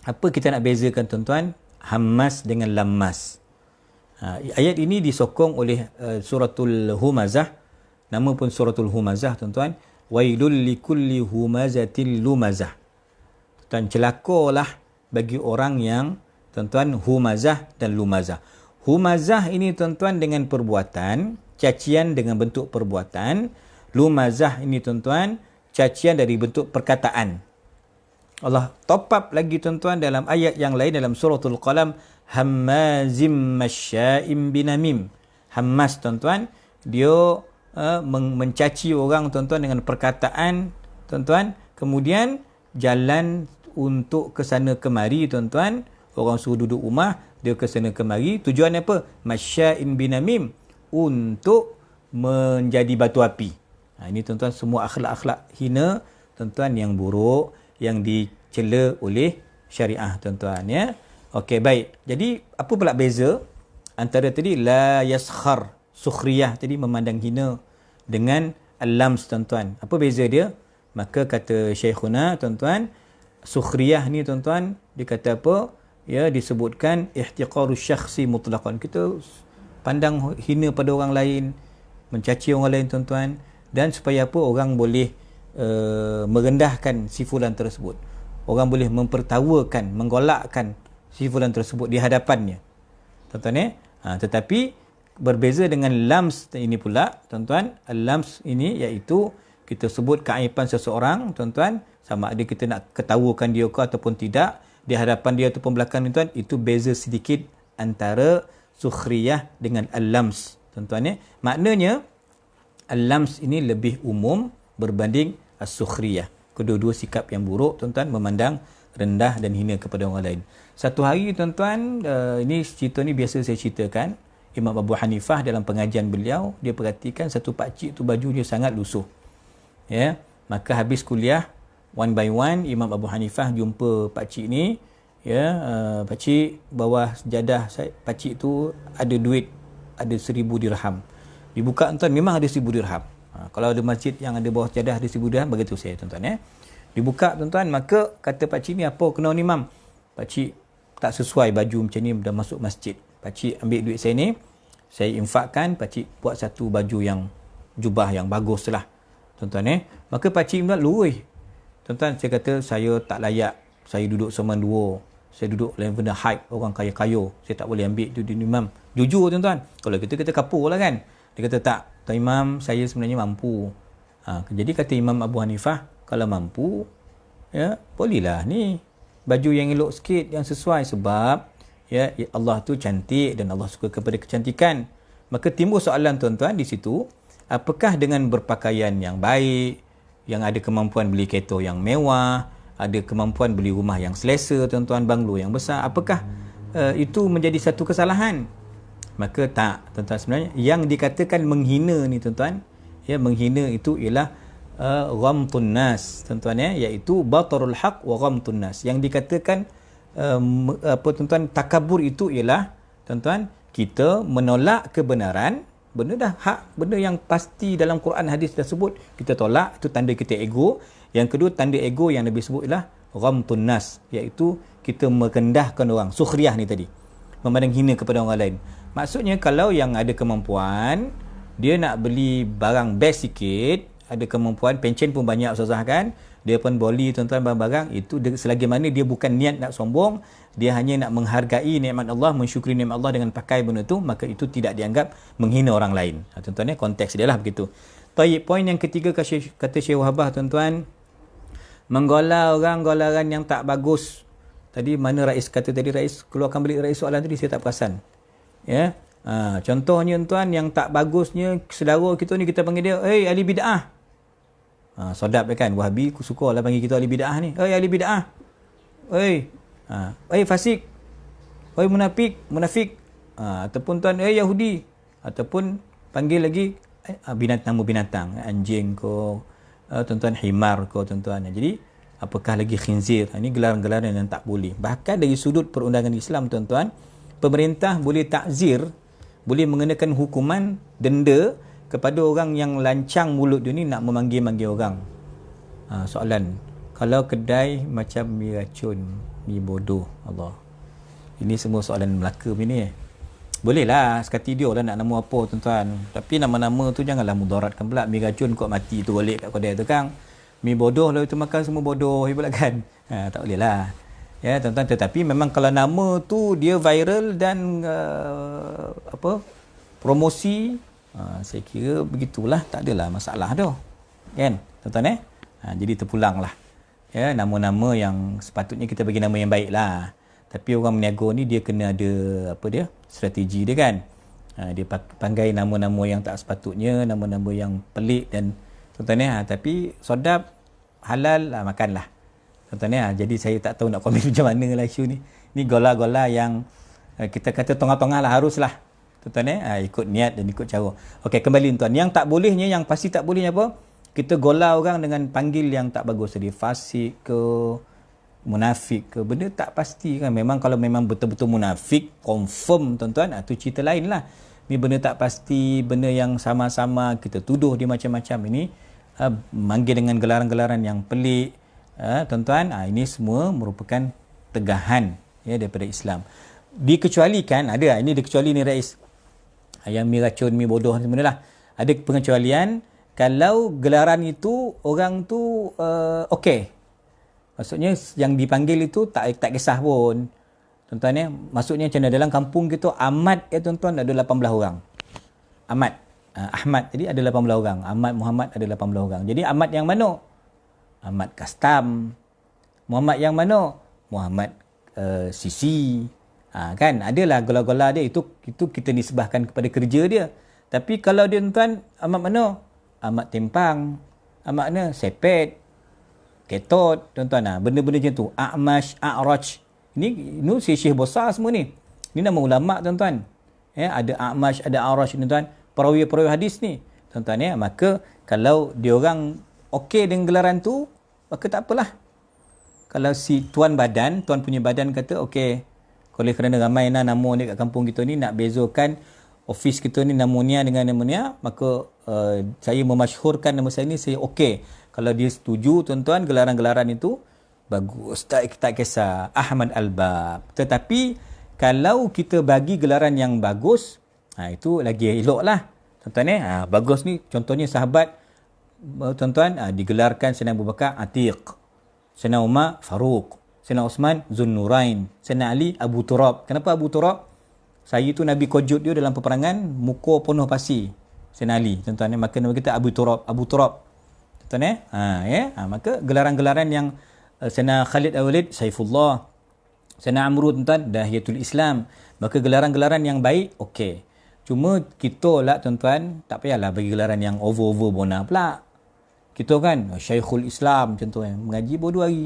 apa kita nak bezakan tuan-tuan? Hammas dengan lammas. Ayat ini disokong oleh suratul Humazah. Nama pun suratul Humazah tuan-tuan. Wailul likulli humazatil lumazah. Tuan, celakalah bagi orang yang tuan-tuan humazah dan lumazah. Humazah ini tuan-tuan dengan perbuatan, cacian dengan bentuk perbuatan. Lumazah ini tuan-tuan, cacian dari bentuk perkataan. Allah top up lagi tuan-tuan dalam ayat yang lain dalam suratul Qalam, hammazim masya'im binamim. Hammas tuan-tuan, dia mencaci orang tuan-tuan dengan perkataan tuan-tuan, kemudian jalan untuk ke sana kemari tuan-tuan. Orang suruh duduk rumah, dia ke sana kemari. Tujuan apa? Masya'in binamim, untuk menjadi batu api. Ini tuan-tuan semua akhlak-akhlak hina tuan-tuan yang buruk, yang dicela oleh syariah tuan-tuan ya. Okey, baik. Jadi apa pula beza antara tadi la yaskhar, sukhriyah tadi memandang hina, dengan al-lams tuan-tuan? Apa beza dia? Maka kata Syekhuna tuan-tuan, sukhriyah ni tuan-tuan, dia kata apa? Ya, disebutkan ihtiqarus syakhsi mutlaqan. Kita pandang hina pada orang lain, mencaci orang lain tuan-tuan, dan supaya apa? Orang boleh merendahkan si fulan tersebut. Orang boleh mempertawakan, menggolakkan si fulan tersebut di hadapannya. Tuan-tuan tetapi berbeza dengan lams ini pula tuan-tuan. Lams ini iaitu kita sebut keaiban seseorang tuan-tuan, sama ada kita nak ketawakan dia ke ataupun tidak di hadapan dia ataupun belakang tuan, itu beza sedikit antara sukhriyah dengan al-lams tuan-tuan Maknanya al-lams ini lebih umum berbanding as-sukhriyah. Kedua-dua sikap yang buruk tuan-tuan, memandang rendah dan hina kepada orang lain. Satu hari tuan-tuan, ini cerita ni biasa saya ceritakan, Imam Abu Hanifah dalam pengajian beliau, dia perhatikan satu pakcik tu baju dia sangat lusuh. Ya, maka habis kuliah, one by one Imam Abu Hanifah jumpa pakcik ni, ya, pakcik bawah sejadah pakcik tu ada duit, ada 1,000 dirham. Dibuka tuan, memang ada 1,000 dirham. Kalau ada masjid yang ada bawah sejadah ada 1,000 dirham, begitu saya tuan-tuan Dibuka tuan-tuan, maka kata pakcik ni, apa kena ni Imam? Pakcik tak sesuai baju macam ni dah masuk masjid. Pakcik ambil duit saya ni, saya infakkan, pakcik buat satu baju yang jubah yang bagus lah tuan-tuan Maka pakcik bilang, luih tuan-tuan, saya kata saya tak layak, saya duduk semen dua, saya duduk level hype orang kaya-kaya, saya tak boleh ambil tu Imam. Jujur tuan-tuan, kalau kita kapur lah kan. Dia kata tak, Tuan Imam, saya sebenarnya mampu. Jadi kata Imam Abu Hanifah, kalau mampu, ya bolehlah ni baju yang elok sikit, yang sesuai, sebab ya Allah tu cantik dan Allah suka kepada kecantikan. Maka timbul soalan tuan-tuan di situ, apakah dengan berpakaian yang baik, yang ada kemampuan beli kereta yang mewah, ada kemampuan beli rumah yang selesa tuan-tuan, banglo yang besar, apakah itu menjadi satu kesalahan? Maka tak tuan-tuan, sebenarnya yang dikatakan menghina ni tuan-tuan, ya, menghina itu ialah ghamtun nas tuan-tuan iaitu batarul haq wa ghamtun nas. Yang dikatakan apa tuan-tuan, takabur itu ialah tuan-tuan, kita menolak kebenaran, benda dah hak, benda yang pasti dalam Quran hadis dah sebut, kita tolak, itu tanda kita ego. Yang kedua, tanda ego yang Nabi sebut ialah ghamtun nas, iaitu kita merendahkan orang, sukhriyah ni tadi, memandang hina kepada orang lain. Maksudnya kalau yang ada kemampuan, dia nak beli barang best sikit, ada kemampuan, pencen pun banyak ustazah kan, dia pun boleh tuan-tuan barang-barang itu, selagi mana dia bukan niat nak sombong, dia hanya nak menghargai nikmat Allah, mensyukuri nikmat Allah dengan pakai benda tu, maka itu tidak dianggap menghina orang lain. Tuan-tuan konteks dia lah begitu. Taib, poin yang ketiga kata Syekh Wahabah tuan-tuan, menggolar orang golaran yang tak bagus. Tadi mana Rais kata tadi, Rais keluarkan balik Rais soalan tadi, saya tak perasan. Ya. Contohnya tuan, yang tak bagusnya saudara kita ni, kita panggil dia, "Hey ahli bid'ah." Sodap kan, Wahabi suka lah panggil kita ahli bid'ah ni. "Hey ahli bid'ah." "Hey, hey fasik." "Hey munafik." Ataupun tuan, "Hey Yahudi." Ataupun panggil lagi binatang, anjing ko, tuan-tuan, himar ko tuan-tuan. Jadi apakah lagi khinzir. Ini gelaran-gelaran yang tak boleh. Bahkan dari sudut perundangan Islam tuan-tuan, pemerintah boleh takzir, boleh mengenakan hukuman denda kepada orang yang lancang mulut dia ni nak memanggil-manggil orang. Soalan, kalau kedai macam mi racun, mi bodoh, Allah, ini semua soalan Melaka ni bolehlah sekati dia lah nak nama apa tuan-tuan, tapi nama-nama tu janganlah mudaratkan pula. Mi racun kau mati tu balik kat kedai tu kan, mi bodoh lah itu makan semua bodoh pula kan. Tak boleh lah ya tuan-tuan. Tetapi memang kalau nama tu dia viral dan promosi, saya kira begitulah, tak adalah masalah tu kan tuan-tuan jadi terpulanglah ya, nama-nama yang sepatutnya kita bagi nama yang baik lah. Tapi orang meniaga ni dia kena ada strategi dia kan. Dia panggai nama-nama yang tak sepatutnya, nama-nama yang pelik dan tuan-tuan tapi sodap halal makanlah
Tuan-tuan ya. Jadi saya tak tahu nak komen macam mana lah isu ni. Ni gola-gola yang kita kata tengah-tengah lah, haruslah. Tuan-tuan ya. Ikut niat dan ikut cara. Okey, kembali tuan. Yang tak bolehnya, yang pasti tak bolehnya apa? Kita gola orang dengan panggil yang tak bagus. Jadi fasik ke, munafik ke, benda tak pasti kan. Memang kalau memang betul-betul munafik, confirm tuan-tuan, itu cerita lain lah. Ni benda tak pasti, benda yang sama-sama kita tuduh dia macam-macam. Ini manggil dengan gelaran-gelaran yang pelik, tuan-tuan, ini semua merupakan tegahan ya daripada Islam. Dikecualikan, ada ini dikecuali ni Rais, yang mi racun, mi bodoh semua lah. Ada pengecualian kalau gelaran itu orang tu okey. Maksudnya yang dipanggil itu tak kisah pun. Tuan-tuan ya, maksudnya macam mana, dalam kampung kita Ahmad ya tuan-tuan ada 18 orang. Ahmad, Ahmad jadi ada 18 orang. Ahmad Muhammad ada 18 orang. Jadi Ahmad yang mana? Ahmad Kastam. Muhammad yang mana? Muhammad Sisi. Kan adalah gola-gola dia, itu kita nisbahkan kepada kerja dia. Tapi kalau dia tuan, Ahmad mana? Ahmad Tempang. Ahmad mana? Sepet. Ketot, tuan-tuan. Benda-benda macam tu. A'mash, A'raj. Ini syekh besar semua ni. Ini nama ulama tuan-tuan. Ya, ada A'mash, ada A'raj tuan-tuan. Perawi-perawi hadis ni. Tuan-tuan ya, maka kalau dia orang okey dengan gelaran tu, maka tak apalah. Kalau si tuan punya badan kata okey, oleh kerana ramai nama ni kat kampung kita ni, nak bezakan office kita ni namunia dengan namunia, maka saya memasyhurkan nama saya ni, saya okey. Kalau dia setuju tuan-tuan, gelaran-gelaran itu bagus, tak kisah Ahmad Al-Bab. Tetapi kalau kita bagi gelaran yang bagus, itu lagi elok lah tuan-tuan ya. Bagus ni contohnya sahabat tuan-tuan, digelarkan Sayyidina Abu Bakar Atiq, Sayyidina Umar Faruq, Sayyidina Osman Zunnurain, Sayyidina Ali Abu Turab. Kenapa Abu Turab? Saya tu Nabi kojut dia dalam peperangan, muka penuh pasir, Sayyidina Ali tuan-tuan ya. Maka nama kita Abu Turab, Abu Turab tuan-tuan ya. Maka gelaran-gelaran yang Sayyidina Khalid Al-Walid Saifullah, Sayyidina Amru tuan-tuan Dahiyatul Islam. Maka gelaran-gelaran yang baik okey. Cuma kita lah tuan-tuan, tak payahlah bagi gelaran yang over bona pula. Kita kan Syekhul Islam macam tu, mengaji baru 2 hari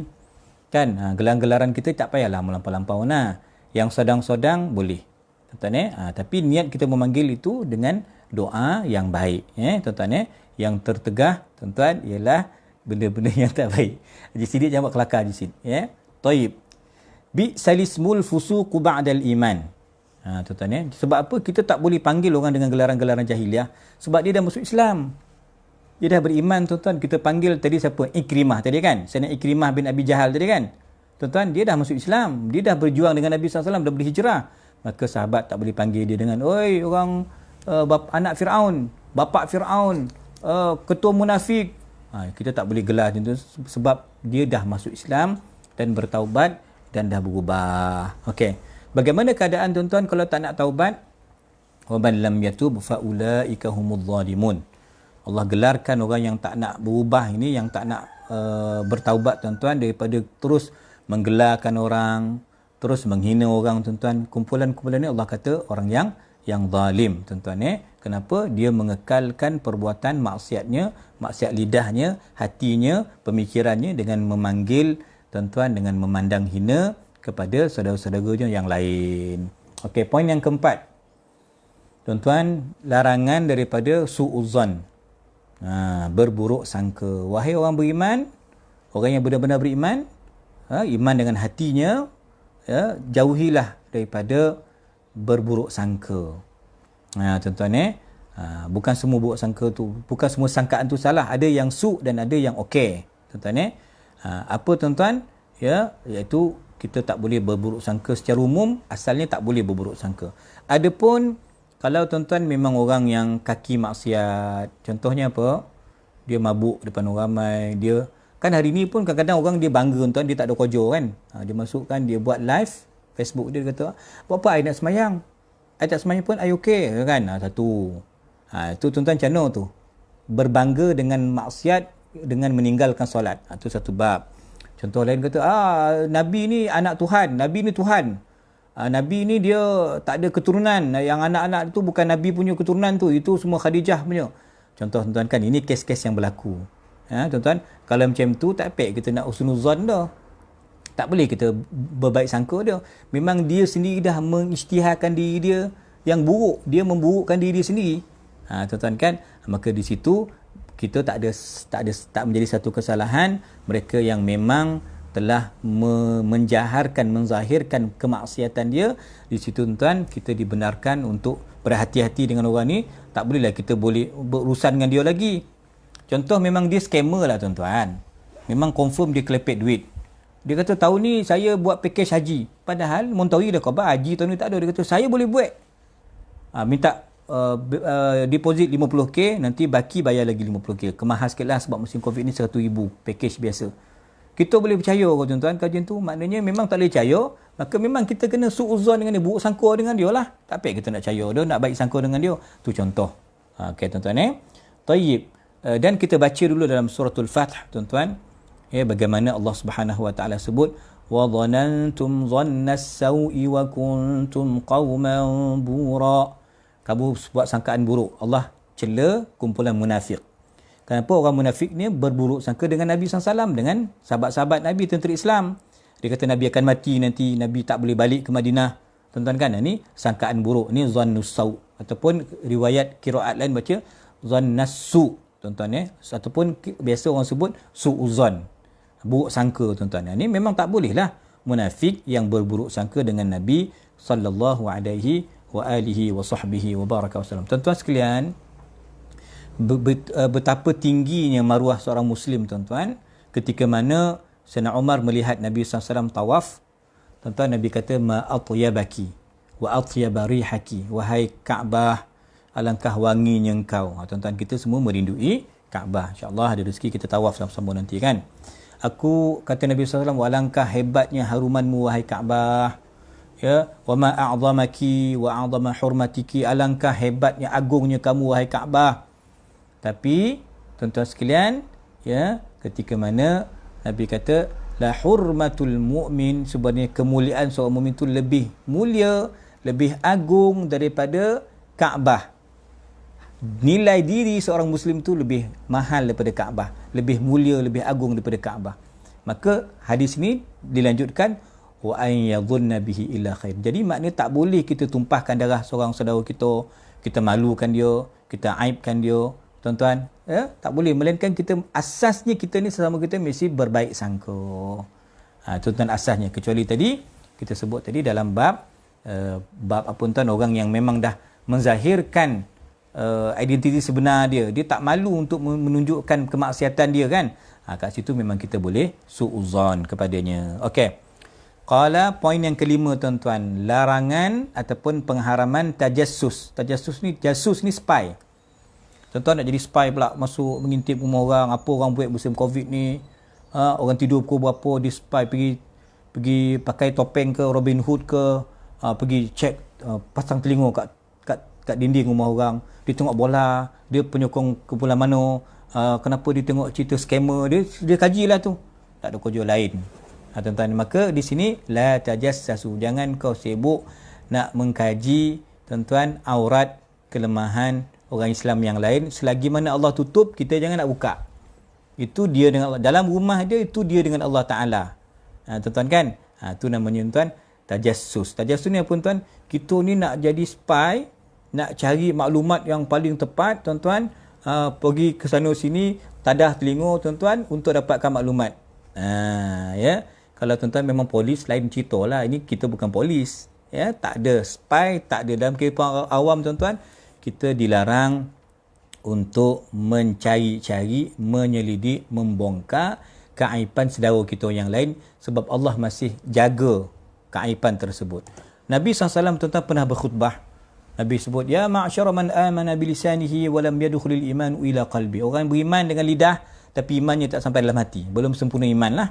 kan. Gelaran-gelaran kita tak payahlah melampau-lampau nah. Yang sedang-sedang boleh tuan-tuan ya. Tapi niat kita memanggil itu dengan doa yang baik ya tuan-tuan ya. Yang tertegah tuan-tuan ialah benda-benda yang tak baik. Haji Sidik jangan buat kelakar Haji Sidik ya. Taib. Bi salismul fusuqu ba'dal iman. Tuan-tuan ya. Sebab apa kita tak boleh panggil orang dengan gelaran-gelaran jahiliah? Sebab dia dah masuk Islam. Dia dah beriman tuan-tuan. Kita panggil tadi siapa? Ikrimah tadi kan. Sayyidina Ikrimah bin Abi Jahal tadi kan. Tuan-tuan, dia dah masuk Islam. Dia dah berjuang dengan Nabi SAW, dah berhijrah. Maka sahabat tak boleh panggil dia dengan oi orang anak Fir'aun, bapa Fir'aun, ketua munafik. Kita tak boleh gelar macam tu sebab dia dah masuk Islam dan bertaubat dan dah berubah. Okey. Bagaimana keadaan tuan-tuan kalau tak nak taubat? Wa man lam yatub fa ulaika humudz zalimun. Allah gelarkan orang yang tak nak berubah ini, yang tak nak bertaubat tuan-tuan, daripada terus menggelarkan orang, terus menghina orang tuan-tuan. Kumpulan-kumpulan ni Allah kata orang yang zalim tuan-tuan ya. Kenapa? Dia mengekalkan perbuatan maksiatnya, maksiat lidahnya, hatinya, pemikirannya dengan memanggil tuan-tuan, dengan memandang hina kepada saudara-saudaranya yang lain. Okey, poin yang keempat. Tuan-tuan, larangan daripada su'uzzan. Berburuk sangka. Wahai orang beriman, orang yang benar-benar beriman, iman dengan hatinya, jauhilah daripada berburuk sangka. Tuan-tuan bukan semua buruk sangka tu, bukan semua sangkaan tu salah. Ada yang su' dan ada yang okey. Tuan-tuan apa tuan-tuan? Iaitu kita tak boleh berburuk sangka secara umum, asalnya tak boleh berburuk sangka. Adapun kalau tuan-tuan memang orang yang kaki maksiat, contohnya apa? Dia mabuk depan orang ramai, dia kan hari ni pun kadang-kadang orang dia bangga tuan, dia tak ada kerja kan. Dia masukkan, dia buat live Facebook, dia kata, "Buat apa I nak semayang? I tak semayang pun I okey." Kan? Satu. Itu tuan-tuan macam mana tu? Berbangga dengan maksiat dengan meninggalkan solat. Itu satu bab. Contoh lain kata, Nabi ni anak Tuhan, Nabi ni Tuhan. Nabi ni dia tak ada keturunan, yang anak-anak tu bukan Nabi punya keturunan tu, itu semua Khadijah punya. Contoh tuan-tuan kan, ini kes-kes yang berlaku. Tuan-tuan, kalau macam tu tak payah kita nak husnuzan dah. Tak boleh kita berbaik sangka dia. Memang dia sendiri dah mengisytiharkan diri dia yang buruk. Dia memburukkan diri dia sendiri. Tuan-tuan kan, maka di situ kita tak menjadi satu kesalahan mereka yang memang telah menjaharkan, menzahirkan kemaksiatan dia. Di situ tuan, kita dibenarkan untuk berhati-hati dengan orang ni. Tak bolehlah kita boleh berurusan dengan dia lagi. Contoh memang dia scammer lah tuan-tuan. Memang confirm dia kelepek duit. Dia kata tahun ni saya buat package haji. Padahal Montawi dah khabar haji tahun ni tak ada. Dia kata saya boleh buat. Minta deposit 50k, nanti baki bayar lagi 50k. Kemahal sikit lah sebab musim Covid ni 100,000 package biasa. Kita boleh percaya kau tuan-tuan kajian tu. Maknanya memang tak boleh percaya. Maka memang kita kena su'uzon dengan dia. Buruk sangka dengan dia lah. Tak payah kita nak percaya dia. Nak baik sangka dengan dia. Tu contoh. Okay tuan-tuan Tayyib. Dan kita baca dulu dalam suratul Fath tuan-tuan. Bagaimana Allah Subhanahu wa taala sebut wa dhanantum dhannas sau'i wa kuntum qauman bura. Kamu buat sangkaan buruk. Allah cela kumpulan munafik. Kenapa orang munafik ni berburuk sangka dengan Nabi SAW, dengan sahabat-sahabat Nabi, tentera Islam. Dia kata Nabi akan mati nanti, Nabi tak boleh balik ke Madinah. Tuan-tuan kan, ini sangkaan buruk. Ini dhannus sau' ataupun riwayat qiraat lain baca dhannas su'. Tuan-tuan ataupun biasa orang sebut su'uzan. Buruk sangka tuan-tuan. Ini memang tak boleh lah munafik yang berburuk sangka dengan Nabi sallallahu alaihi wa alihi wa sahbihi wa baraka wasallam. Tuan-tuan sekalian, betapa tingginya maruah seorang Muslim tuan-tuan ketika mana Sayyidina Umar melihat Nabi SAW tawaf. Tuan-tuan, Nabi kata ma atyabaki wa atyaba rihaki, wahai Kaabah, alangkah wanginya engkau. Tuan-tuan, kita semua merindui Kaabah. InsyaAllah ada rezeki kita tawaf sama-sama nanti kan. Kata Nabi SAW, alangkah hebatnya harumanmu wahai Kaabah. Ya, wa ma a'zamaki wa a'zama hurmatiki, alangkah hebatnya agungnya kamu wahai Kaabah. Tapi tuan-tuan sekalian, ya, ketika mana Nabi kata la hurmatul mu'min, sebenarnya kemuliaan seorang mukmin itu lebih mulia, lebih agung daripada Kaabah. Nilai diri seorang Muslim tu lebih mahal daripada Kaabah, lebih mulia, lebih agung daripada Kaabah. Maka hadis ini dilanjutkan wa an yadhunna bihi illa khair. Jadi maknanya tak boleh kita tumpahkan darah seorang saudara kita malukan dia, kita aibkan dia, tuan-tuan. Tak boleh, melainkan kita asasnya kita ni sesama kita mesti berbaik sangka. Tuan-tuan, asasnya. Kecuali tadi kita sebut tadi dalam bab apa tuan, orang yang memang dah menzahirkan identiti sebenar dia tak malu untuk menunjukkan kemaksiatan dia kan. Kat situ memang kita boleh su'uzan kepadanya. Okey. Qala, poin yang kelima tuan-tuan, larangan ataupun pengharaman tajassus. Tajassus ni, jasus ni spy. Tuan-tuan nak jadi spy pula, masuk mengintip rumah orang, apa orang buat musim Covid ni. Orang tidur pukul berapa, dia spy pergi pakai topeng ke, Robin Hood ke, pergi check, pasang telinga kat dinding rumah orang. Dia tengok bola, dia penyokong kumpulan mana, kenapa dia tengok cerita scammer, dia kajilah tu. Tak ada kerja lain. Tuan-tuan, maka di sini la tajassasu, jangan kau sibuk nak mengkaji tuan-tuan aurat, kelemahan orang Islam yang lain. Selagi mana Allah tutup, kita jangan nak buka. Itu dia dengan Allah. Dalam rumah dia, itu dia dengan Allah Ta'ala. Tuan-tuan kan, itu namanya tuan tajassus. Tajassus ni apa tuan? Kita ni nak jadi spy, nak cari maklumat yang paling tepat tuan-tuan, pergi ke sana sini, tadah telinga tuan-tuan untuk dapatkan maklumat. Ya, kalau tuan-tuan memang polis lain cerita lah. Ini kita bukan polis, ya, tak ada spy, tak ada. Dalam kehidupan awam tuan-tuan, kita dilarang untuk mencari-cari, menyelidik, membongkar keaiban saudara kita yang lain, sebab Allah masih jaga keaiban tersebut. Nabi SAW tuan-tuan pernah berkhutbah. Nabi sebut, ya ma'asyara man amana bilisanihi walam yadukhulil iman ila qalbi. Orang beriman dengan lidah tapi imannya tak sampai dalam hati, belum sempurna iman lah.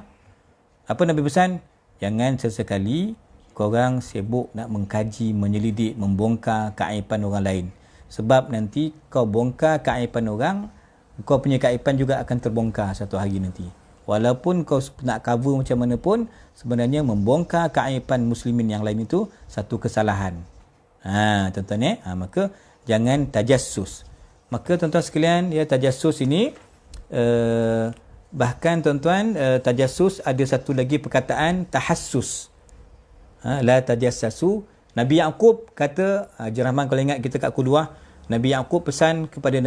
Apa Nabi pesan? Jangan sesekali korang sibuk nak mengkaji, menyelidik, membongkar keaiban orang lain. Sebab nanti kau bongkar keaiban orang, kau punya keaiban juga akan terbongkar satu hari nanti. Walaupun kau nak cover macam mana pun, sebenarnya membongkar keaiban muslimin yang lain itu satu kesalahan. Tuan-tuan maka jangan tajassus. Maka tuan-tuan sekalian, ya, tajassus ini bahkan tuan-tuan, tajassus ada satu lagi perkataan tahassus. La tajassasu. Nabi Yaqub kata, Haji Rahman kalau ingat kita kat Qudwah, Nabi Yaqub pesan kepada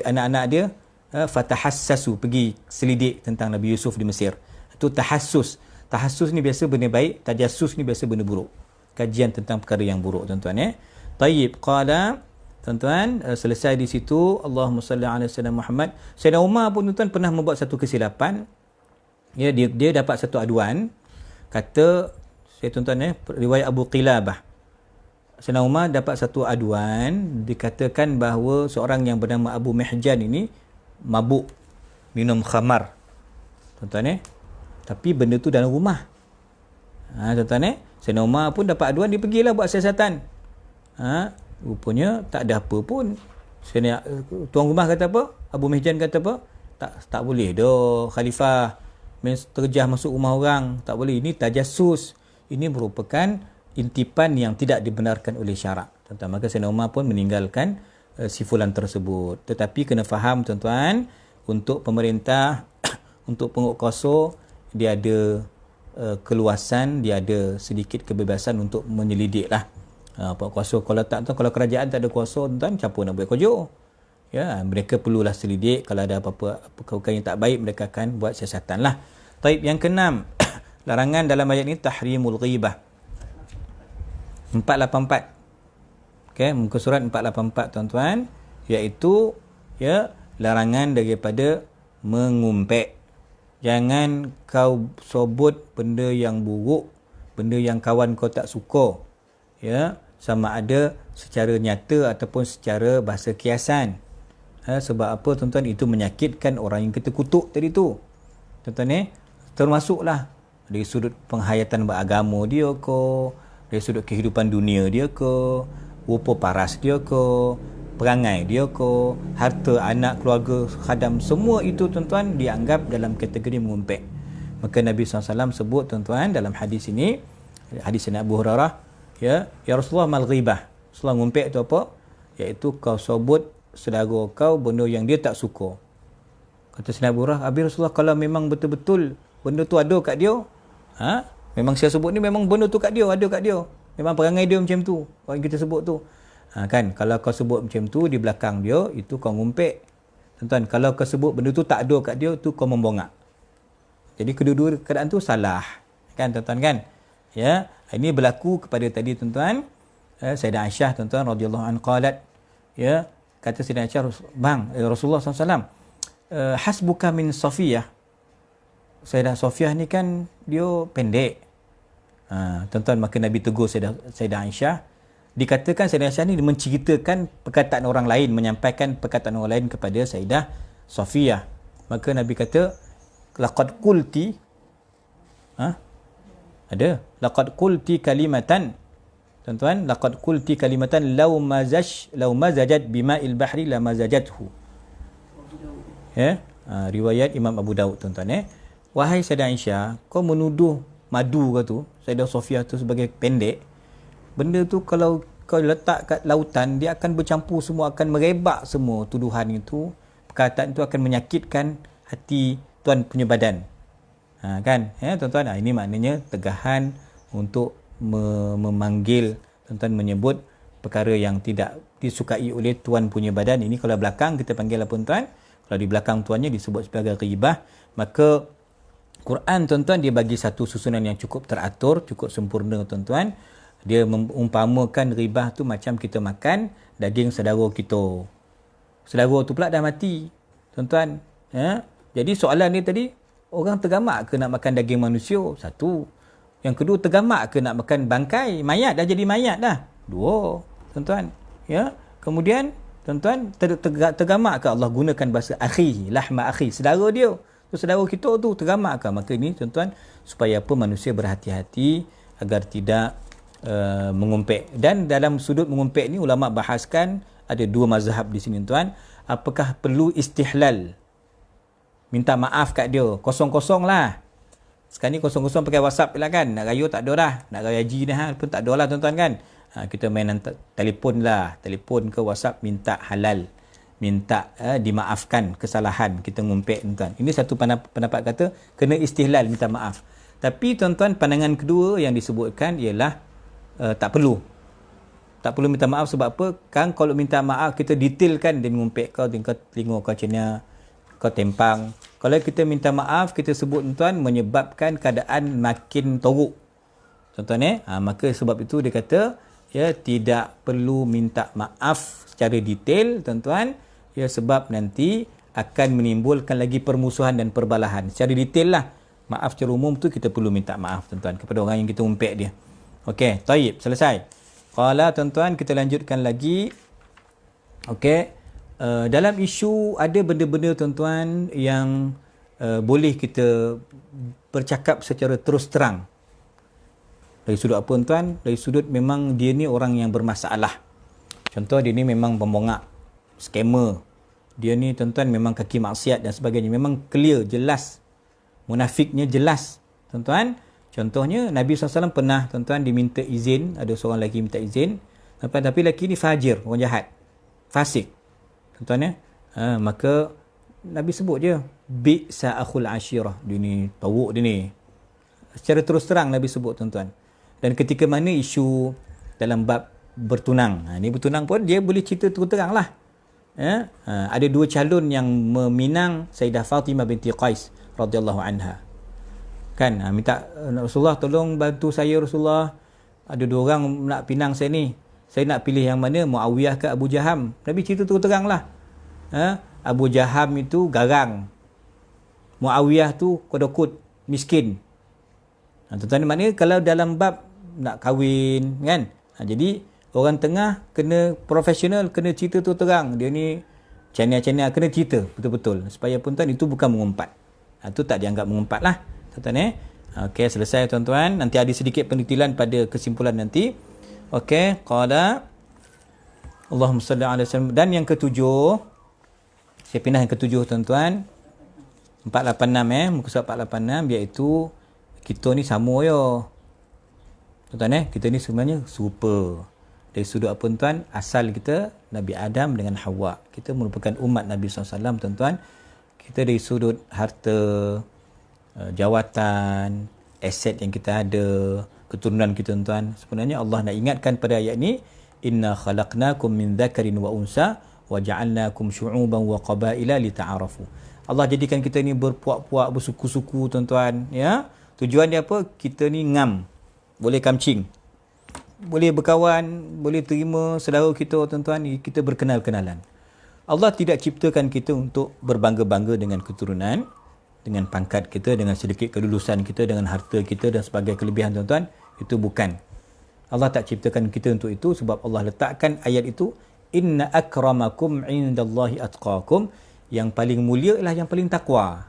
anak-anak dia, fatahassasu, pergi selidik tentang Nabi Yusuf di Mesir. Itu tahassus. Tahassus ni biasa benda baik, tajassus ni biasa benda buruk. Kajian tentang perkara yang buruk, tuan-tuan. Tayyib, qala, tuan-tuan, selesai di situ. Allahumma salli ala sayyidina Muhammad. Sayyidina Umar pun, tuan-tuan, pernah membuat satu kesilapan. Ya, dia dapat satu aduan. Kata, tuan-tuan, riwayat Abu Qilabah. Sayyidina Umar dapat satu aduan, dikatakan bahawa seorang yang bernama Abu Mihjan ini mabuk, minum khamar. Tuan-tuan, tapi benda tu dalam rumah. Tuan-tuan, Sayyidina Umar pun dapat aduan, dia pergilah buat siasatan. Rupanya tak ada apa pun. Tuan rumah kata apa? Abu Mihjan kata apa? Tak boleh dah khalifah terjah masuk rumah orang. Tak boleh. Ini tajassus. Ini merupakan intipan yang tidak dibenarkan oleh syarak. Tuan-tuan, maka Sayyidina Umar pun meninggalkan si fulan tersebut. Tetapi kena faham, tuan-tuan, untuk pemerintah, untuk penguatkuasa, dia ada keluasan, dia ada sedikit kebebasan untuk menyelidik lah. Kuasa kalau kerajaan tak ada kuasa, tuan, siapa nak buat kerja? Ya, mereka perlulah selidik. Kalau ada apa-apa perkara yang tak baik, mereka akan buat siasatan lah. Taib, yang keenam, larangan dalam ayat ini tahrimul ghibah. 484. Okey, muka surat 484, tuan-tuan, iaitu larangan daripada mengumpet. Jangan kau sobut benda yang buruk, benda yang kawan kau tak suka. Sama ada secara nyata ataupun secara bahasa kiasan. Sebab apa, tuan-tuan? Itu menyakitkan orang yang kita kutuk tadi tu. Tuan-tuan, termasuklah dari sudut penghayatan beragama dia ke, dari sudut kehidupan dunia dia ke, rupa paras dia ke, perangai dia ke, harta anak, keluarga, khadam, semua itu, tuan-tuan, dianggap dalam kategori mengumpet. Maka Nabi SAW sebut, tuan-tuan, dalam hadis ini, hadis Abu Hurairah, ya Rasulullah, mal ghibah. Rasulullah, ngumpet itu apa? Iaitu kau sebut saudara kau benda yang dia tak suka. Kata Sayyidina Abu Hurairah, habis Rasulullah, kalau memang betul-betul benda tu ada kat dia, memang saya sebut ni memang benda tu kat dia, ada kat dia, memang perangai dia macam tu, orang kita sebut tu, kan, kalau kau sebut macam tu di belakang dia, itu kau ngumpet. Tuan-tuan, kalau kau sebut benda tu tak ada kat dia, tu kau membongak. Jadi kedua-dua keadaan tu salah, kan, tuan-tuan, kan? Ya, ini berlaku kepada tadi, tuan-tuan, Sayyidah Aisyah, tuan-tuan, radhiyallahu anha, qalat, ya, kata Sayyidah Aisyah, Rasulullah SAW, hasbuka min Safiyah. Sayyidah Safiyah ni kan dia pendek. Tuan-tuan, maka Nabi tegur Sayyidah Aisyah. Dikatakan Sayyidah Aisyah ni menceritakan perkataan orang lain, menyampaikan perkataan orang lain kepada Sayyidah Safiyah. Maka Nabi kata, laqad qulti, ada, laqad qulti kalimatan, tuan-tuan, laqad qulti kalimatan law mazajat bima'il bahri la mazajathu. Riwayat Imam Abu Daud, tuan-tuan. Wahai Sayyidah Aisyah, kau menuduh madu ke tu, Sayyidah Safiyah tu sebagai pendek. Benda tu kalau kau letak kat lautan, dia akan bercampur semua, akan merebak semua tuduhan itu. Perkataan itu akan menyakitkan hati tuan punya badan. Kan? Tuan-tuan, ini maknanya tegahan untuk memanggil, tuan-tuan, menyebut perkara yang tidak disukai oleh tuan punya badan. Ini kalau belakang kita panggil apa, tuan? Kalau di belakang tuannya disebut sebagai ghibah. Maka Quran, tuan-tuan, dia bagi satu susunan yang cukup teratur, cukup sempurna, tuan-tuan. Dia mengumpamakan ghibah tu macam kita makan daging saudara kita. Saudara tu pula dah mati, tuan-tuan. Jadi soalan dia tadi, orang tergamak ke nak makan daging manusia? Satu. Yang kedua, tergamak ke nak makan bangkai? Mayat dah jadi mayat dah. Dua, tuan-tuan. Kemudian, tuan-tuan, tergamak ke Allah gunakan bahasa akhi, lahma akhi, saudara dia. Tu saudara kita tu, tergamak ke? Maka ini, tuan-tuan, supaya apa, manusia berhati-hati agar tidak mengumpet. Dan dalam sudut mengumpet ni, ulama bahaskan ada dua mazhab di sini, tuan. Apakah perlu istihlal, minta maaf kat dia, kosong-kosong lah. Sekarang ni kosong-kosong pakai WhatsApp lah, kan. Nak raya tak ada dah, nak raya haji dah pun tak ada lah, tuan-tuan, kan. Kita main telefon lah, telefon ke WhatsApp, minta halal. minta dimaafkan kesalahan kita ngumpet tuan. Ini satu pendapat kata kena istihlal minta maaf. Tapi tuan-tuan, pandangan kedua yang disebutkan ialah tak perlu. Tak perlu minta maaf sebab apa? Kan kalau minta maaf kita detailkan dia ngumpet kau tengok kau cina kau tempang. Kalau kita minta maaf kita sebut tuan menyebabkan keadaan makin teruk. Tuan-tuan maka sebab itu dia kata ya tidak perlu minta maaf secara detail tuan-tuan ya sebab nanti akan menimbulkan lagi permusuhan dan perbalahan. Secara detail lah. Maaf secara umum tu kita perlu minta maaf tuan-tuan kepada orang yang kita umpet dia. Okey, taib, selesai. Qala tuan-tuan, kita lanjutkan lagi. Okey, dalam isu ada benda-benda tuan-tuan yang boleh kita bercakap secara terus terang. Dari sudut apa tuan? Dari sudut memang dia ni orang yang bermasalah. Contoh dia ni memang pembongak, scammer. Dia ni tuan-tuan memang kaki maksiat dan sebagainya. Memang clear, jelas. Munafiknya jelas. Tuan-tuan, contohnya Nabi SAW pernah tuan-tuan diminta izin. Ada seorang lelaki minta izin. Tapi lelaki ni fajir, orang jahat. Fasik. Tuan-tuan maka Nabi sebut je. Bi'sa akhul ashirah. Dia ni, teruk dia ni. Secara terus terang Nabi sebut tuan-tuan. Dan ketika mana isu dalam bab bertunang. Ni bertunang pun dia boleh cerita terus terang lah. Ada dua calon yang meminang Sayyidah Fatimah binti Qais radhiyallahu anha. Kan minta Rasulullah tolong bantu saya Rasulullah. Ada dua orang nak pinang saya ni. Saya nak pilih yang mana, Muawiyah ke Abu Jaham. Nabi cerita terus terang lah. Abu Jaham itu garang. Muawiyah tu kodokut, miskin. Tuan-tuan, maknanya kalau dalam bab nak kahwin kan. Jadi orang tengah kena profesional, kena cerita tu terang. Dia ni channel-channel kena cerita betul-betul. Supaya pun tuan itu bukan mengumpat. Itu tak dianggap mengumpat lah. Tuan-tuan Okey, selesai tuan-tuan. Nanti ada sedikit pendetilan pada kesimpulan nanti. Okey, qala Allahumma salli ala sallam. Dan yang ketujuh, saya pindah yang ketujuh tuan-tuan. 486 muka surat 486, iaitu kita ni sama yo. Tuan-tuan kita ni sebenarnya serupa. Dari sudut apa tuan? Asal kita Nabi Adam dengan Hawa. Kita merupakan umat Nabi SAW tuan-tuan. Kita dari sudut harta, jawatan, aset yang kita ada, keturunan kita tuan-tuan. Sebenarnya Allah nak ingatkan pada ayat ni, inna khalaqnakum min dzakarin wa unsa wa ja'alnakum syu'uban wa qabaila lita'arafu. Allah jadikan kita ni berpuak-puak, bersuku-suku tuan-tuan ya. Tujuan dia apa? Kita ni ngam. Boleh kamcing. Boleh berkawan, boleh terima saudara kita tuan-tuan, kita berkenal-kenalan. Allah tidak ciptakan kita untuk berbangga-bangga dengan keturunan, dengan pangkat kita, dengan sedikit kelulusan kita, dengan harta kita dan sebagai kelebihan tuan-tuan. Itu bukan. Allah tak ciptakan kita untuk itu sebab Allah letakkan ayat itu, inna akramakum indallahi atqakum. Yang paling mulia ialah yang paling takwa.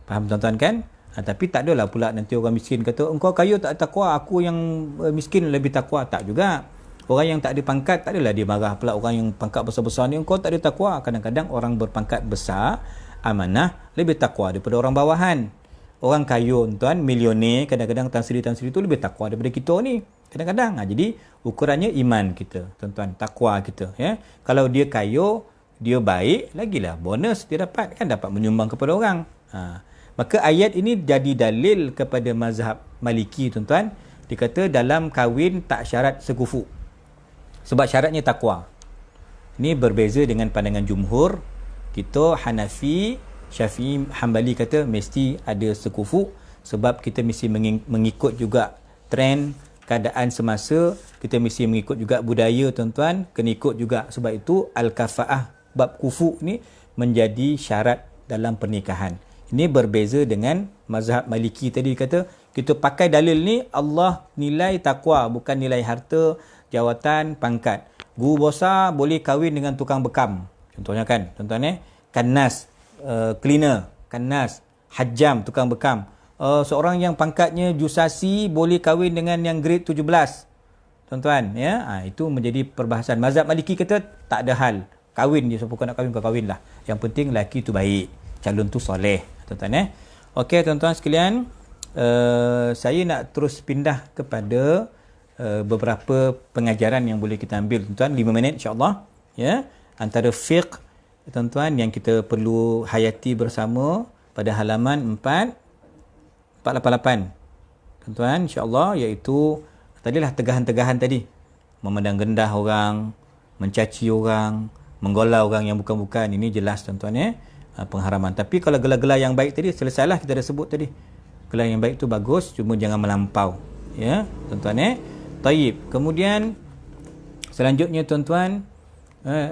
Faham tuan-tuan kan? Tapi tak adalah pula nanti orang miskin kata, engkau kaya tak takwa, aku yang miskin lebih takwa. Tak juga. Orang yang tak ada pangkat, tak adalah dia marah pula orang yang pangkat besar-besar ni, engkau tak ada takwa. Kadang-kadang orang berpangkat besar, amanah, lebih takwa daripada orang bawahan. Orang kaya tuan, milioner, kadang-kadang Tan Sri tu lebih takwa daripada kita ni. Kadang-kadang. Jadi ukurannya iman kita, tuan-tuan, takwa kita. Ya. Kalau dia kaya, dia baik, lagilah bonus dia dapat, kan dapat menyumbang kepada orang. Maka ayat ini jadi dalil kepada mazhab Maliki tuan-tuan. Dia kata dalam kahwin tak syarat sekufu. Sebab syaratnya takwa. Ini berbeza dengan pandangan jumhur. Kita Hanafi, Syafi'i, Hambali kata mesti ada sekufu. Sebab kita mesti mengikut juga trend keadaan semasa. Kita mesti mengikut juga budaya tuan-tuan. Kena ikut juga. Sebab itu al-kafa'ah bab kufu ni menjadi syarat dalam pernikahan. Ini berbeza dengan mazhab Maliki tadi kata kita pakai dalil ni Allah nilai takwa bukan nilai harta, jawatan, pangkat. Guru besar boleh kahwin dengan tukang bekam. Contohnya kan, tuan-tuan kanas, cleaner, kanas, hajam, tukang bekam. Seorang yang pangkatnya jusasi boleh kahwin dengan yang grade 17. Tuan-tuan ya, itu menjadi perbahasan. Mazhab Maliki kata tak ada hal. Kahwin je, siapa kau nak kahwin kau kahwin lah. Yang penting lelaki tu baik, calon tu soleh. Tuan-tuan Okey tuan-tuan sekalian, saya nak terus pindah kepada beberapa pengajaran yang boleh kita ambil tuan-tuan, 5 minit insya-Allah ya, antara fiqh tuan-tuan yang kita perlu hayati bersama pada halaman 488. Tuan-tuan, insya-Allah, iaitu tadilah tegahan-tegahan tadi. Memandang rendah orang, mencaci orang, menggolau orang yang bukan-bukan. Ini jelas tuan-tuan pengharaman. Tapi kalau gelar-gelar yang baik tadi, selesailah kita dah sebut tadi. Gelar yang baik tu bagus, cuma jangan melampau. Ya, tuan-tuan Taib. Kemudian selanjutnya tuan-tuan,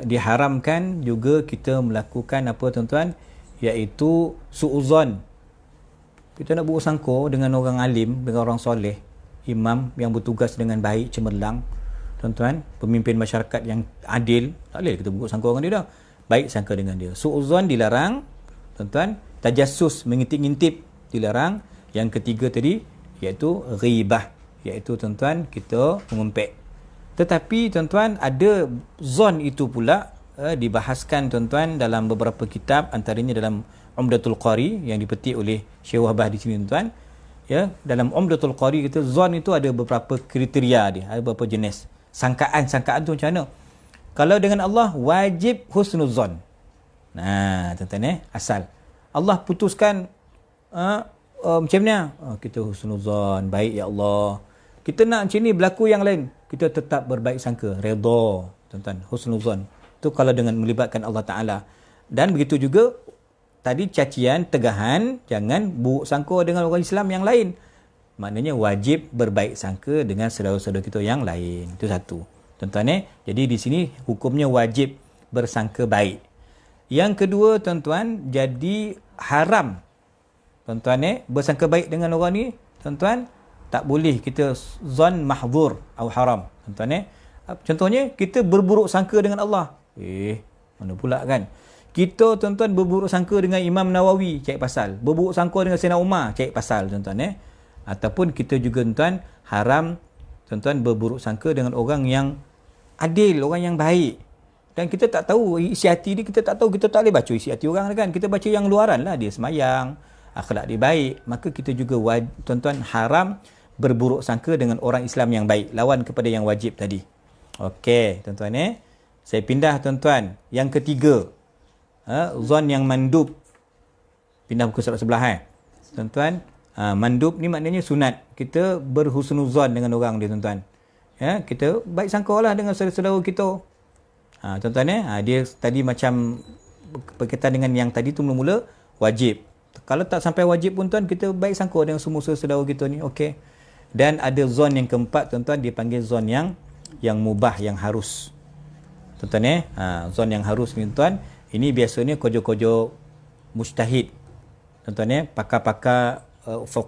diharamkan juga kita melakukan apa tuan-tuan, iaitu su'uzon. Kita nak buruk sangka dengan orang alim, dengan orang soleh, imam yang bertugas dengan baik, cemerlang, tuan-tuan, pemimpin masyarakat yang adil, tak boleh kita buruk sangka dengan dia dah. Baik sangka dengan dia. Su'uzon dilarang, tuan-tuan. Tajassus, mengintip-ngintip, dilarang. Yang ketiga tadi, iaitu ghibah, iaitu tuan-tuan, kita mengumpet. Tetapi tuan-tuan, ada zon itu pula dibahaskan tuan-tuan dalam beberapa kitab, antaranya dalam Umdatul Qari yang dipetik oleh Syekh Wahbah di sini tuan-tuan. Ya, dalam Umdatul Qari kita zon itu ada beberapa kriteria dia, ada beberapa jenis. Sangkaan tu macam mana? Kalau dengan Allah wajib husnuzon. Nah, tuan-tuan asal Allah putuskan macam ni, kita husnuzon, baik ya Allah. Kita nak macam ni berlaku yang lain, kita tetap berbaik sangka, redha, tuan-tuan, husnuzon. Itu kalau dengan melibatkan Allah Taala. Dan begitu juga tadi cacian, tegahan, jangan buruk sangka dengan orang Islam yang lain. Maknanya wajib berbaik sangka dengan saudara-saudara kita yang lain. Itu satu. Tuan-tuan jadi di sini hukumnya wajib bersangka baik. Yang kedua tuan-tuan, jadi haram tuan-tuan bersangka baik dengan orang ni, tuan-tuan, tak boleh kita zon mahdzur atau haram. Tuan-tuan contohnya kita berburuk sangka dengan Allah. Mana pula kan? Kita tuan-tuan berburuk sangka dengan Imam Nawawi, cari pasal. Berburuk sangka dengan Sayyidina Umar, cari pasal tuan-tuan Ataupun kita juga tuan-tuan haram tuan-tuan berburuk sangka dengan orang yang adil, orang yang baik. Dan kita tak tahu isi hati dia, kita tak tahu, kita tak boleh baca isi hati orang kan. Kita baca yang luaran lah, dia semayang, akhlak dia baik, maka kita juga tuan-tuan haram berburuk sangka dengan orang Islam yang baik, lawan kepada yang wajib tadi. Okey, tuan-tuan saya pindah tuan-tuan. Yang ketiga, zon yang mandub. Pindah buku surat sebelah tuan-tuan. Mandub ni maknanya sunat. Kita berhusnuzon dengan orang dia tuan-tuan. Ya, kita baik sangkalah dengan saudara-saudara kita. Tuan-tuan dia tadi macam berkaitan dengan yang tadi tu mula-mula wajib. Kalau tak sampai wajib pun tuan, kita baik sangka dengan semua saudara kita ni. Okey. Dan ada zon yang keempat tuan-tuan, dipanggil zon yang mubah, yang harus. Tuan-tuan zon yang harus ni tuan, ini biasanya kojo-kojo mujtahid. Tuan-tuan pakar-pakar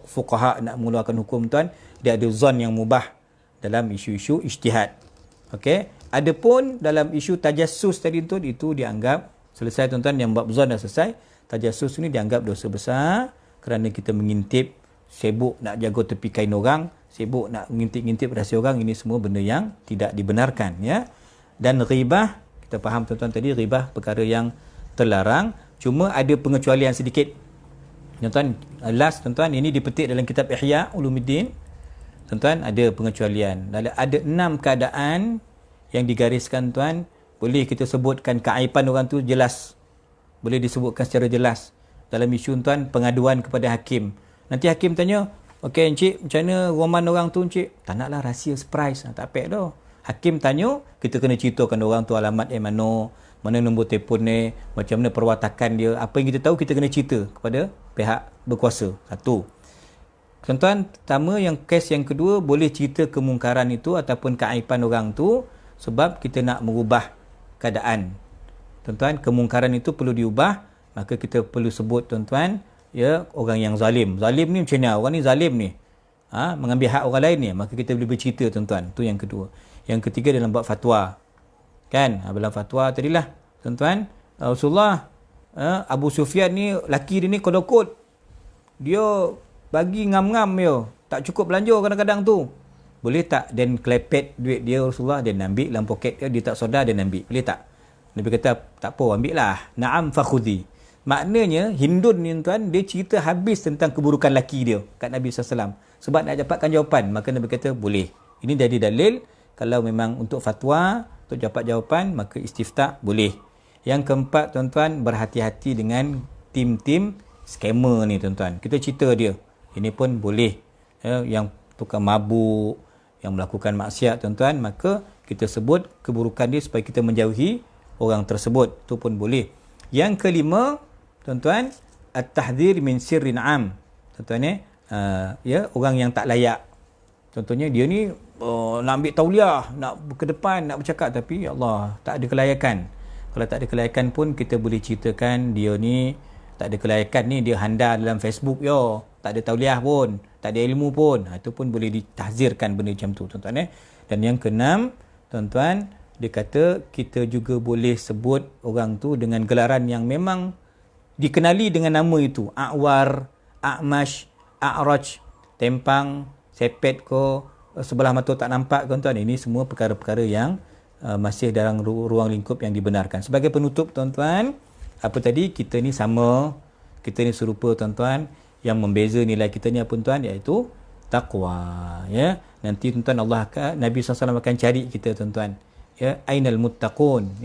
fuqaha nak mengeluarkan hukum tuan, dia ada zon yang mubah dalam isu-isu ijtihad. Okey. Adapun dalam isu tajassus tadi tu, itu dianggap selesai tuan-tuan, yang bab zon dah selesai. Tajassus ni dianggap dosa besar kerana kita mengintip, sibuk nak jaga tepi kain orang, sibuk nak mengintip-ngintip rahsia orang. Ini semua benda yang tidak dibenarkan ya. Dan ghibah, kita faham tuan-tuan tadi, ghibah perkara yang terlarang, cuma ada pengecualian sedikit. Tuan-tuan, last tuan-tuan, ini dipetik dalam kitab Ihya Ulumuddin. Tuan-tuan, ada pengecualian. Ada 6 keadaan yang digariskan tuan, boleh kita sebutkan keaiban orang tu jelas, boleh disebutkan secara jelas dalam isu tuan pengaduan kepada hakim. Nanti hakim tanya, okey encik, macam mana roman orang tu encik? Tak naklah rahsia, surprise, tak pek dah. Hakim tanya, kita kena ceritakan orang tu alamat mana nombor telefon ni, macam mana perwatakan dia, apa yang kita tahu kita kena cerita kepada pihak berkuasa. Satu. Tuan-tuan, pertama, yang kes yang kedua, boleh cerita kemungkaran itu ataupun keaiban orang tu sebab kita nak merubah keadaan. Tuan-tuan, kemungkaran itu perlu diubah, maka kita perlu sebut tuan-tuan, ya, orang yang zalim. Zalim ni macam ni, orang ni zalim ni. Mengambil hak orang lain ni, maka kita boleh bercerita tuan-tuan. Tu yang kedua. Yang ketiga dalam bab fatwa. Kan? Dalam fatwa tadilah, tuan-tuan, Rasulullah, Abu Sufyan ni, laki dia ni kodokot. Dia bagi ngam-ngam dia. Tak cukup belanja kadang-kadang tu. Boleh tak dan klepet duit dia Rasulullah, dia ambil dalam poket dia, dia tak sedar, dia ambil. Boleh tak? Nabi kata, tak apa, ambil lah. Na'am fakhudhi. Maknanya, Hindun ni tuan, dia cerita habis tentang keburukan laki dia kat Nabi SAW. Sebab nak dapatkan jawapan, maka Nabi kata, boleh. Ini jadi dalil, kalau memang untuk fatwa, untuk dapat jawapan, maka istiftah boleh. Yang keempat tuan-tuan, berhati-hati dengan tim-tim scammer ni tuan-tuan. Kita cerita dia. Ini pun boleh. Yang tukang mabuk, yang melakukan maksiat tuan-tuan, maka kita sebut keburukan dia supaya kita menjauhi orang tersebut. Itu pun boleh. Yang kelima tuan-tuan, at-tahdhir min sirrin am. Tuan-tuan orang yang tak layak. Contohnya dia ni nak ambil tauliah, nak ke depan, nak bercakap, tapi ya Allah, tak ada kelayakan. Kalau tak ada kelayakan pun kita boleh ceritakan dia ni tak ada kelayakan ni, dia handal dalam Facebook tak ada tauliah pun, tak ada ilmu pun. Itu pun boleh ditahzirkan benda macam tu tuan-tuan. Dan yang keenam tuan-tuan, dia kata kita juga boleh sebut orang tu dengan gelaran yang memang dikenali dengan nama itu. A'war, A'mash, A'raj, tempang, sepet ko, sebelah mata tak nampak tuan-tuan. Ini semua perkara-perkara yang masih dalam ruang lingkup yang dibenarkan. Sebagai penutup tuan-tuan, apa tadi, kita ni sama, kita ni serupa tuan-tuan. Yang membeza nilai kita ni apa tuan, iaitu taqwa. Nanti tuan-tuan Nabi SAW akan cari kita tuan-tuan. Ainal muttaqun.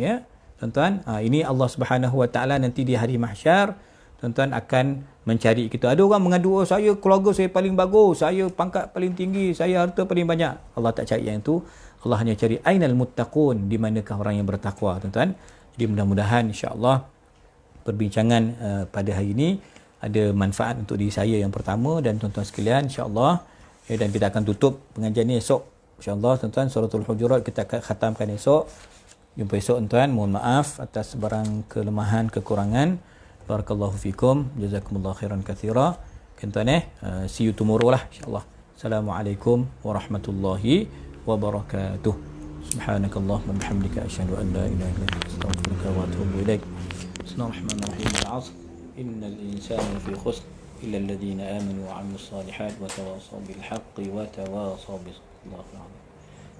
Tuan-tuan, ini Allah Subhanahu Wa Taala nanti di hari mahsyar tuan-tuan akan mencari kita. Ada orang mengadu, saya keluarga saya paling bagus, saya pangkat paling tinggi, saya harta paling banyak. Allah tak cari yang itu. Allah hanya cari ainal muttaqun, di manakah orang yang bertakwa tuan-tuan. Jadi mudah-mudahan insya-Allah perbincangan pada hari ini ada manfaat untuk diri saya yang pertama dan tuan-tuan sekalian insya-Allah. Dan kita akan tutup pengajian ni esok insya-Allah tuan-tuan. Suratul Hujurat kita akan khatamkan esok. Jumpa esok tuan-tuan. Mohon maaf atas sebarang kelemahan, kekurangan. Barakallahu fikum. Jazakumullah khairan katsira. Tuan-tuan see you tomorrow lah insya-Allah. Assalamualaikum warahmatullahi wabarakatuh. Subhanakallahumma bihamdika asyhadu an la ilaha illa anta astaghfiruka wa atubu ilaik. Bismillahirrahmanirrahim. Al-'asr. Innal insana lafi khusr illa alladhina amanu wa 'amilus salihat wa tawassaw bil haqqi wa tawassaw bis sabr.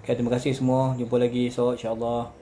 Terima kasih semua. Jumpa lagi esok insya-Allah.